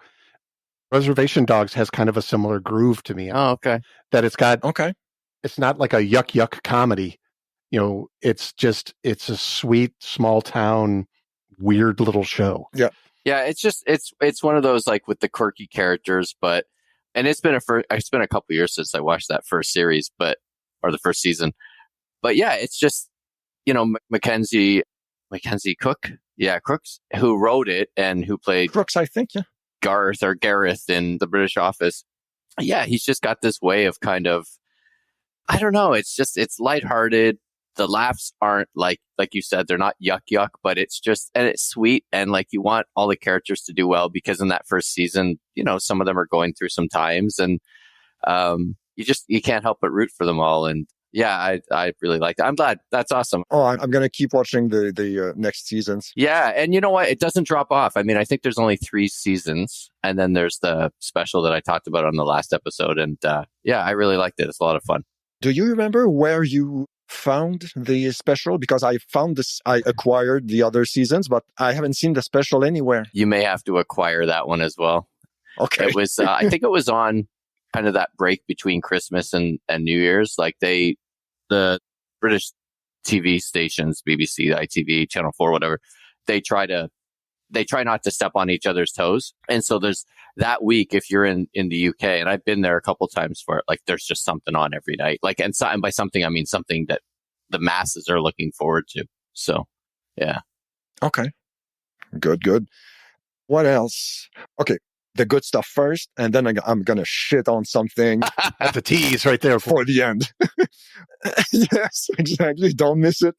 Reservation Dogs has kind of a similar groove to me. Oh, okay. That it's got, okay. It's not like a yuck comedy. It's a sweet, small town, weird little show. Yeah. Yeah, it's one of those with the quirky characters, and it's been a couple years since I watched that first series, or the first season. But yeah, it's just, Mackenzie Cook. Yeah, Crooks, who wrote it and who played Crooks, I think, yeah. Gareth in The British Office. Yeah, he's just got this way of kind of I don't know. It's lighthearted. The laughs aren't like you said, they're not yuck, but it's sweet. And like, you want all the characters to do well, because in that first season, some of them are going through some times, and you can't help but root for them all. And yeah, I really like that. I'm glad. That's awesome. Oh, I'm going to keep watching the next seasons. Yeah. And you know what? It doesn't drop off. I mean, I think there's only 3 seasons, and then there's the special that I talked about on the last episode. And yeah, I really liked it. It's a lot of fun. Do you remember where you found the special? Because I acquired the other seasons, but I haven't seen the special anywhere. You may have to acquire that one as well. Okay. It was, I think it was on kind of that break between Christmas and New Year's. Like the British TV stations, BBC, ITV, Channel 4, whatever, they try not to step on each other's toes. And so there's that week, if you're in the UK, and I've been there a couple times for it, like there's just something on every night. Like, and by something, I mean something that the masses are looking forward to. So, yeah. Okay. Good. What else? Okay. The good stuff first, and then I'm going to shit on something. That's a tease right there. For the end. Yes, exactly. Don't miss it.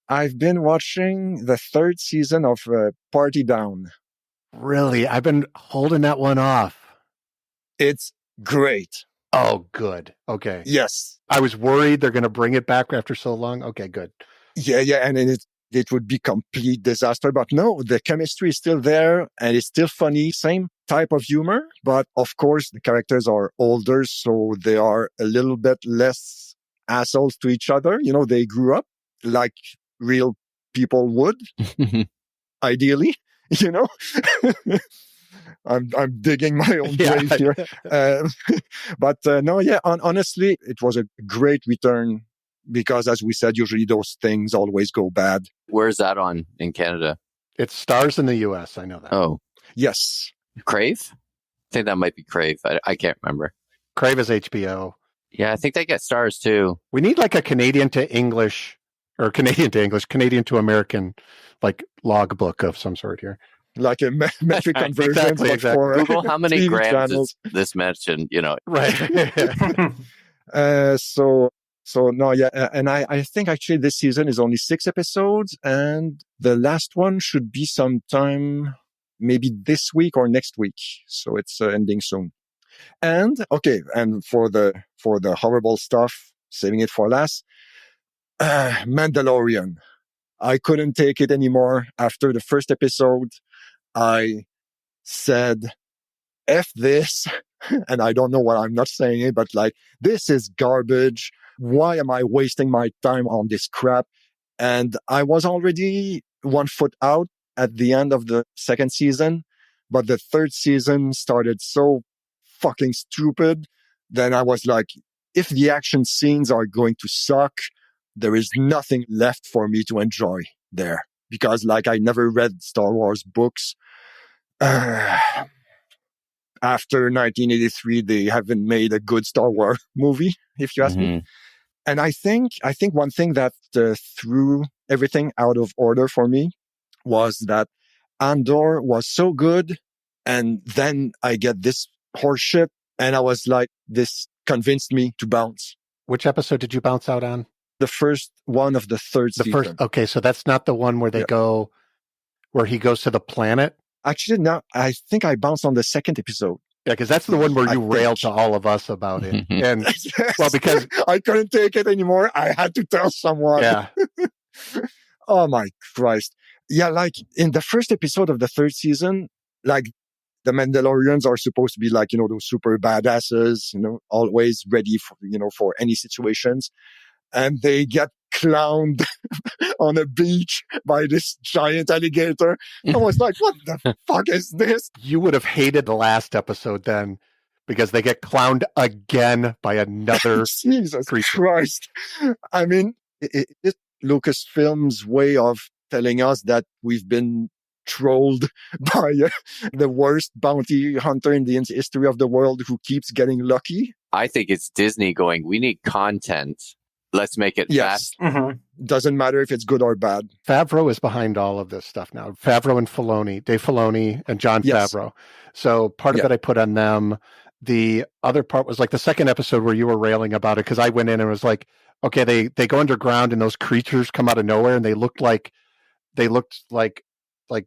I've been watching the 3rd season of Party Down. Really? I've been holding that one off. It's great. Oh, good. Okay. Yes. I was worried they're going to bring it back after so long. Okay, good. Yeah. And it would be complete disaster. But no, the chemistry is still there, and it's still funny. Same type of humor. But of course, the characters are older, so they are a little bit less assholes to each other. They grew up like real people would, ideally. I'm digging my own grave here. But no, yeah, honestly, it was a great return, because as we said, usually those things always go bad. Where's that on in Canada? It stars in the US. I know that. Oh, yes. Crave? I think that might be Crave. I can't remember. Crave is HBO. Yeah, I think they get stars too. We need like a Canadian to English, or Canadian to English, Canadian to American, like logbook of some sort here. Like a metric conversion. Exactly. For Google how many TV grams channels. is this mentioned, Right. So no, yeah. And I think actually this season is only 6 episodes, and the last one should be sometime maybe this week or next week. So it's ending soon. And okay. And for the horrible stuff, saving it for last, Mandalorian. I couldn't take it anymore. After the first episode, I said, F this. And I don't know what I'm not saying it, but like, this is garbage. Why am I wasting my time on this crap? And I was already 1 foot out at the end of the 2nd season, but the 3rd season started so fucking stupid. Then I was like, if the action scenes are going to suck, there is nothing left for me to enjoy there, because like I never read Star Wars books. After 1983, they haven't made a good Star Wars movie, if you ask me. And I think one thing that threw everything out of order for me was that Andor was so good, and then I get this horseshit, and I was like, this convinced me to bounce. Which episode did you bounce out on? The first one of the 3rd season. Okay, so that's not the one where they go, where he goes to the planet? Actually, no, I think I bounced on the 2nd episode. Yeah, because that's the one where you railed to all of us about it. And well, because I couldn't take it anymore. I had to tell someone. Yeah. Oh my Christ. Yeah, like in the first episode of the 3rd season, like the Mandalorians are supposed to be like, those super badasses, always ready for, for any situations. And they get clowned on a beach by this giant alligator. I was like, what the fuck is this? You would have hated the last episode then, because they get clowned again by another Jesus creature. Christ. I mean, it's Lucasfilm's way of telling us that we've been trolled by the worst bounty hunter in the history of the world who keeps getting lucky. I think it's Disney going, we need content. Let's make it fast. Doesn't matter if it's good or bad. Favreau is behind all of this stuff now. Favreau and Filoni, Dave Filoni and John Favreau. So part of it I put on them. The other part was like the second episode where you were railing about it, because I went in and was like, okay, they go underground and those creatures come out of nowhere and they looked like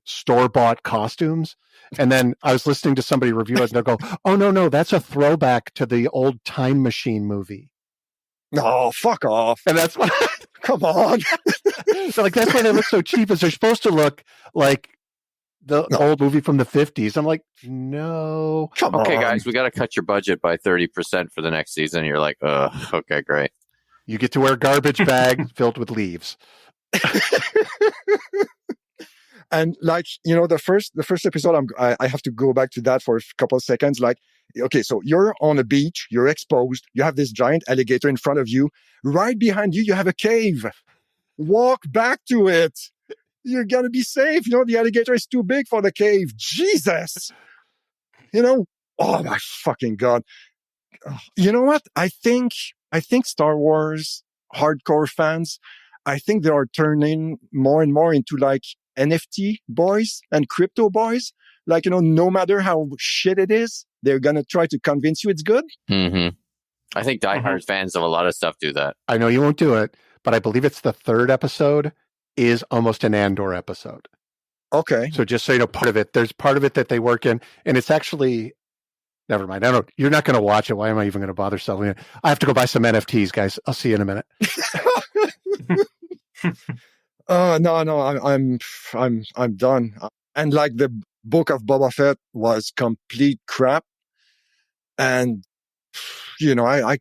store-bought costumes. And then I was listening to somebody review it and they'll go, oh no, that's a throwback to the old Time Machine movie. No, fuck off. And that's what Come on. so like that's why they look so cheap, is they're supposed to look like the old movie from the 50s. I'm like, no. Come on. Okay, guys, we got to cut your budget by 30% for the next season. You're like, okay, great. You get to wear a garbage bag filled with leaves. And like, the first episode, I have to go back to that for a couple of seconds. Like, okay, so you're on a beach, you're exposed, you have this giant alligator in front of you. Right behind you, you have a cave. Walk back to it. You're gonna be safe. The alligator is too big for the cave. Jesus. Oh my fucking God. You know what? I think Star Wars hardcore fans, I think they are turning more and more into like NFT boys and crypto boys. Like, no matter how shit it is, they're going to try to convince you it's good. Mm-hmm. I think diehard fans of a lot of stuff do that. I know you won't do it, but I believe it's the third episode is almost an Andor episode. Okay. So just so there's part of it that they work in, and it's actually, never mind. You're not going to watch it. Why am I even going to bother selling it? I have to go buy some NFTs, guys. I'll see you in a minute. No, I'm done. And like the book of Boba Fett was complete crap. And, I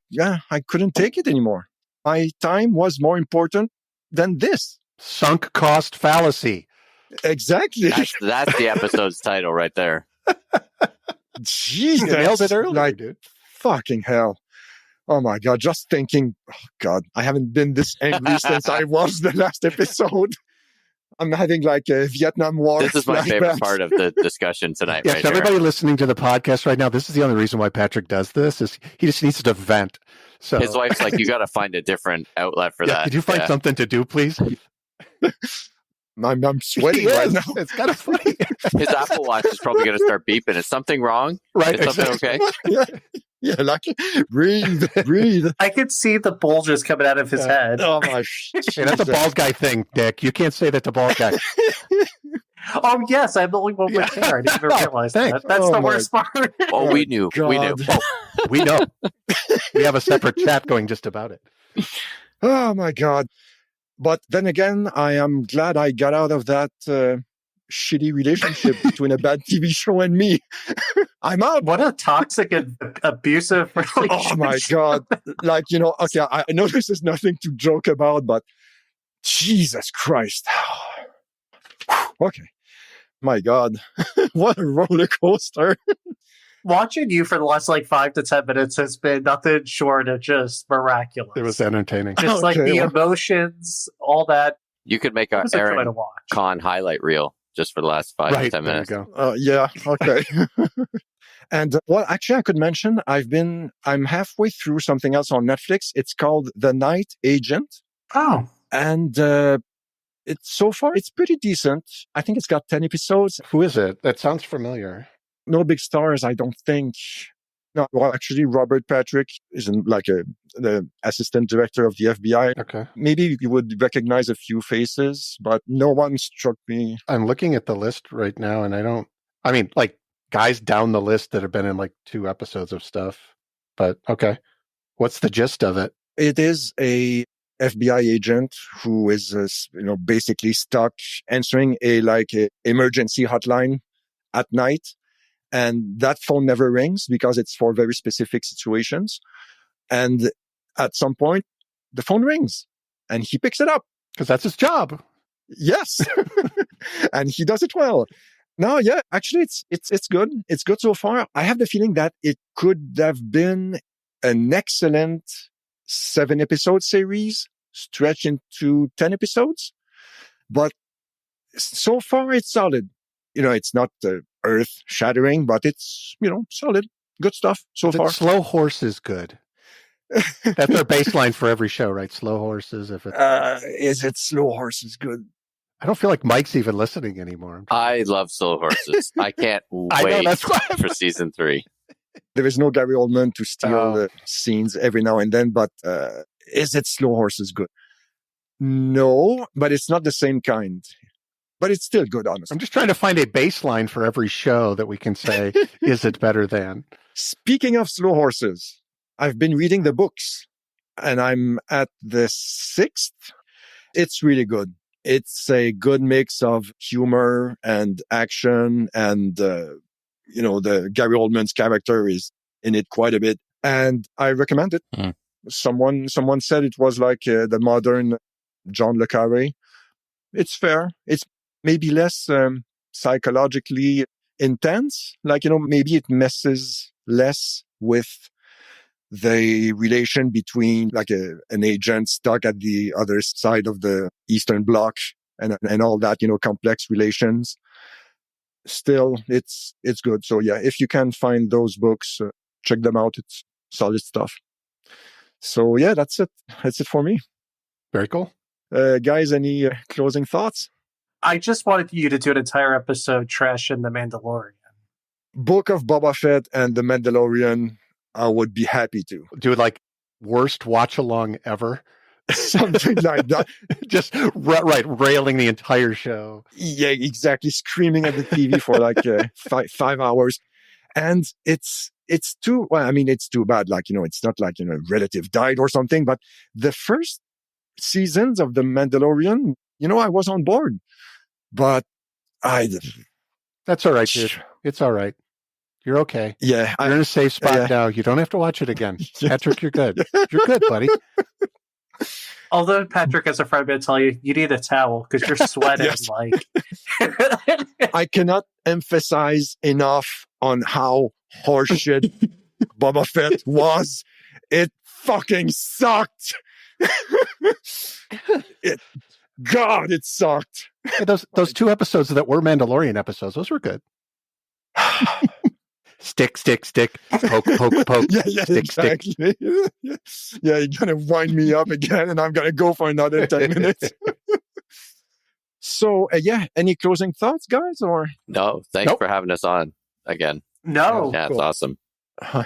couldn't take it anymore. My time was more important than this. Sunk cost fallacy. Exactly. That's the episode's title right there. Jesus. You nailed it earlier, dude. Fucking hell. Oh my God. Just thinking, oh God, I haven't been this angry since I was the last episode. I'm having like a Vietnam War. This is my favorite part of the discussion tonight. Yes, right everybody here. listening to the podcast right now, this is the only reason why Patrick does this, is he just needs to vent. So His wife's like, you got to find a different outlet for that. Could you find something to do, please? I'm sweating right now. It's kind of funny. His Apple Watch is probably going to start beeping. Is something wrong? Right. Is something okay? Yeah, like breathe. I could see the bulges coming out of his head. Oh my! Hey, that's a bald guy thing, Dick. You can't say that to bald guy. Oh yes, I'm the only one with hair. I didn't even realize that. That's the worst part. Oh, we knew. God. We knew. We know. We have a separate chat going just about it. Oh my God! But then again, I am glad I got out of that shitty relationship between a bad TV show and me. I'm out. What a toxic and abusive relationship. Oh my God. Like, okay, I know this is nothing to joke about, but Jesus Christ. Okay. My God. What a roller coaster. Watching you for the last 5 to 10 minutes has been nothing short of just miraculous. It was entertaining. Just like the emotions, all that. You could make a Aaron Khan highlight reel just for the last 5 to 10 minutes. There you go. Yeah. Okay. And actually I could mention I'm halfway through something else on Netflix. It's called The Night Agent. Oh. And so far it's pretty decent. I think it's got 10 episodes. Who is it? That sounds familiar. No big stars, I don't think. No, well, actually, Robert Patrick is the assistant director of the FBI. Okay. Maybe you would recognize a few faces, but no one struck me. I'm looking at the list right now, and guys down the list that have been in 2 episodes of stuff. But okay, what's the gist of it? It is a FBI agent who is, basically stuck answering a emergency hotline at night. And that phone never rings because it's for very specific situations. And at some point, the phone rings and he picks it up. Because that's his job. Yes. And he does it well. No, yeah, actually, it's good. It's good so far. I have the feeling that it could have been an excellent 7-episode series stretched into 10 episodes. But so far, it's solid. It's not earth-shattering, but it's, solid. Good stuff so far. Slow Horse is good. That's our baseline for every show, right? Slow Horses. Is it Slow Horses good? I don't feel like Mike's even listening anymore. I love Slow Horses. I can't wait that's why for season 3. There is no Gary Oldman to steal the scenes every now and then, but is it Slow Horses good? No, but it's not the same kind. But it's still good, honestly. I'm just trying to find a baseline for every show that we can say, is it better than? Speaking of Slow Horses, I've been reading the books, and I'm at the 6th. It's really good. It's a good mix of humor and action, and the Gary Oldman's character is in it quite a bit, and I recommend it. Someone said it was like the modern John le Carré. It's fair. It's maybe less psychologically intense. Maybe it messes less with the relation between an agent stuck at the other side of the Eastern Bloc and all that, complex relations. Still, it's good. So yeah, if you can find those books, check them out. It's solid stuff. So yeah, that's it. That's it for me. Very cool. Guys, any closing thoughts? I just wanted you to do an entire episode trashing The Mandalorian. Book of Boba Fett and The Mandalorian, I would be happy to. Do worst watch along ever. Something like that. Just railing the entire show. Yeah, exactly. Screaming at the TV for 5 hours. And it's too bad. It's not like, a relative died or something, but the first seasons of The Mandalorian, I was on board. But that's all right, dude. It's all right. You're okay. Yeah. You're in a safe spot now. You don't have to watch it again. Patrick, you're good. You're good, buddy. Although Patrick, as a friend, will tell you, you need a towel because you're sweating. I cannot emphasize enough on how horseshit Boba Fett was. It fucking sucked. It sucked. Hey, those 2 episodes that were Mandalorian episodes, those were good. Stick, poke, poke. Yeah, stick, exactly. Stick. Yeah, you're going to wind me up again, and I'm going to go for another 10 minutes. So, any closing thoughts, guys? Or No, thanks for having us on again. No. Yeah, it's awesome.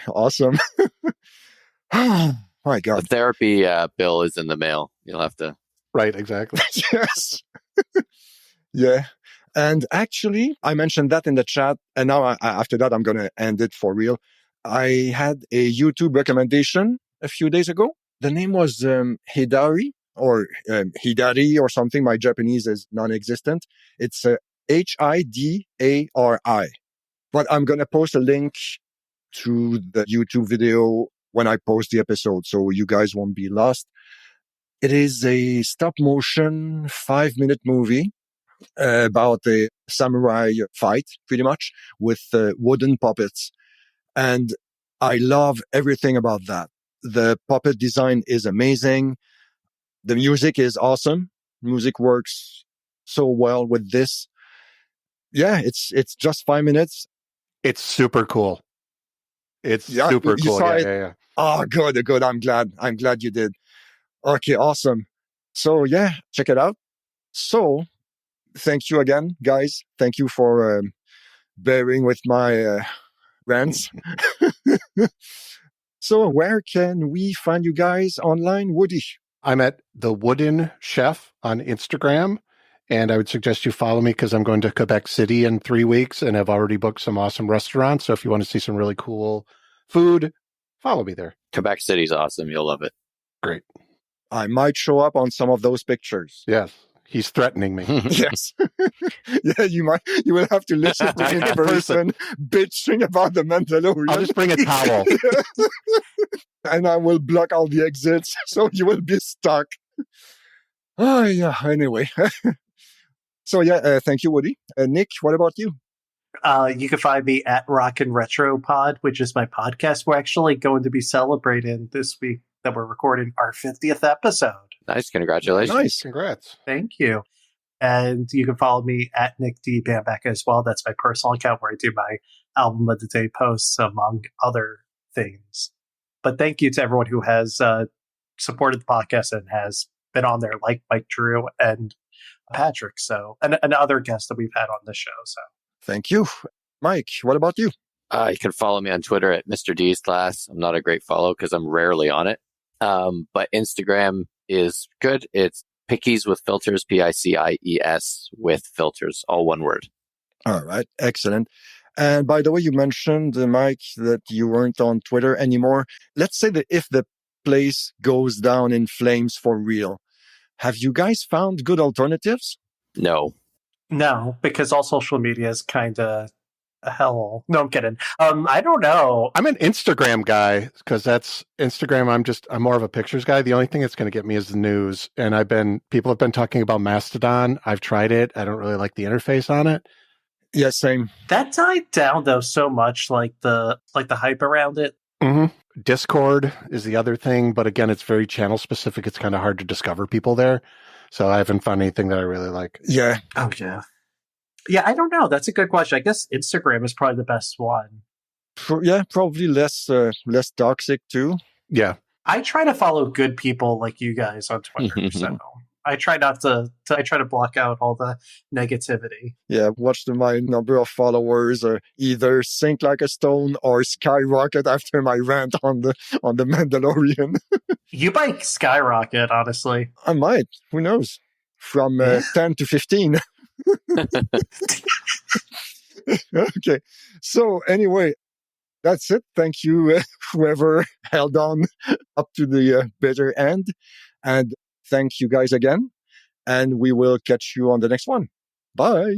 Awesome. Oh, my God. The therapy bill is in the mail. You'll have to... Right, exactly. Yes. Yeah. And actually, I mentioned that in the chat, and now after that, I'm going to end it for real. I had a YouTube recommendation a few days ago. The name was HIDARI or HIDARI or something. My Japanese is non-existent. It's HIDARI. But I'm going to post a link to the YouTube video when I post the episode, so you guys won't be lost. It is a stop-motion 5-minute movie about a samurai fight, pretty much, with wooden puppets. And I love everything about that. The puppet design is amazing. The music is awesome. Music works so well with this. Yeah, it's just 5 minutes. It's super cool. It's super cool. Yeah. Oh, good. I'm glad you did. Okay, awesome. So yeah, check it out. So thank you again, guys. Thank you for bearing with my rants. So where can we find you guys online, Woody? I'm at The Wooden Chef on Instagram, and I would suggest you follow me because I'm going to Quebec City in 3 weeks and have already booked some awesome restaurants. So if you want to see some really cool food, follow me there. Quebec City's awesome. You'll love it. Great. I might show up on some of those pictures. Yes. He's threatening me. Yes. Yeah, you will have to listen to me in person bitching about the Mandalorian. I'll just bring a towel. And I will block all the exits, so you will be stuck. Oh, yeah, anyway. So, thank you, Woody. Nick, what about you? You can find me at Rock and Retro Pod, which is my podcast. We're actually going to be celebrating this week that we're recording our 50th episode. Nice. Congratulations. Nice. Congrats. Thank you. And you can follow me at Nick D. Bambeck as well. That's my personal account where I do my album of the day posts, among other things. But thank you to everyone who has supported the podcast and has been on there, like Mike Drew and Patrick. So, and other guests that we've had on the show. So, thank you. Mike, what about you? You can follow me on Twitter at Mr. D's Class. I'm not a great follow because I'm rarely on it. But Instagram is good. It's Pickies with filters, Picies with filters, all one word. All right, excellent. And by the way, you mentioned, Mike, that you weren't on Twitter anymore. Let's say that if the place goes down in flames for real, have you guys found good alternatives? No. No, because all social media is kind of a hell. No, I'm kidding. I don't know. I'm an Instagram guy because that's Instagram. I'm more of a pictures guy. The only thing that's going to get me is the news. And people have been talking about Mastodon. I've tried it. I don't really like the interface on it. Yeah, same. That died down though so much, like the hype around it. Mm-hmm. Discord is the other thing, but again, it's very channel specific. It's kind of hard to discover people there. So I haven't found anything that I really like. Yeah. Oh yeah. Yeah, I don't know. That's a good question. I guess Instagram is probably the best one. Yeah, probably less toxic too. Yeah. I try to follow good people like you guys on Twitter. So I try not to. I try to block out all the negativity. Yeah, watch my number of followers either sink like a stone or skyrocket after my rant on the Mandalorian. You might skyrocket, honestly. I might. Who knows? From 10 to 15. Okay. So anyway, that's it. Thank you, whoever held on up to the bitter end. And thank you guys again. And we will catch you on the next one. Bye.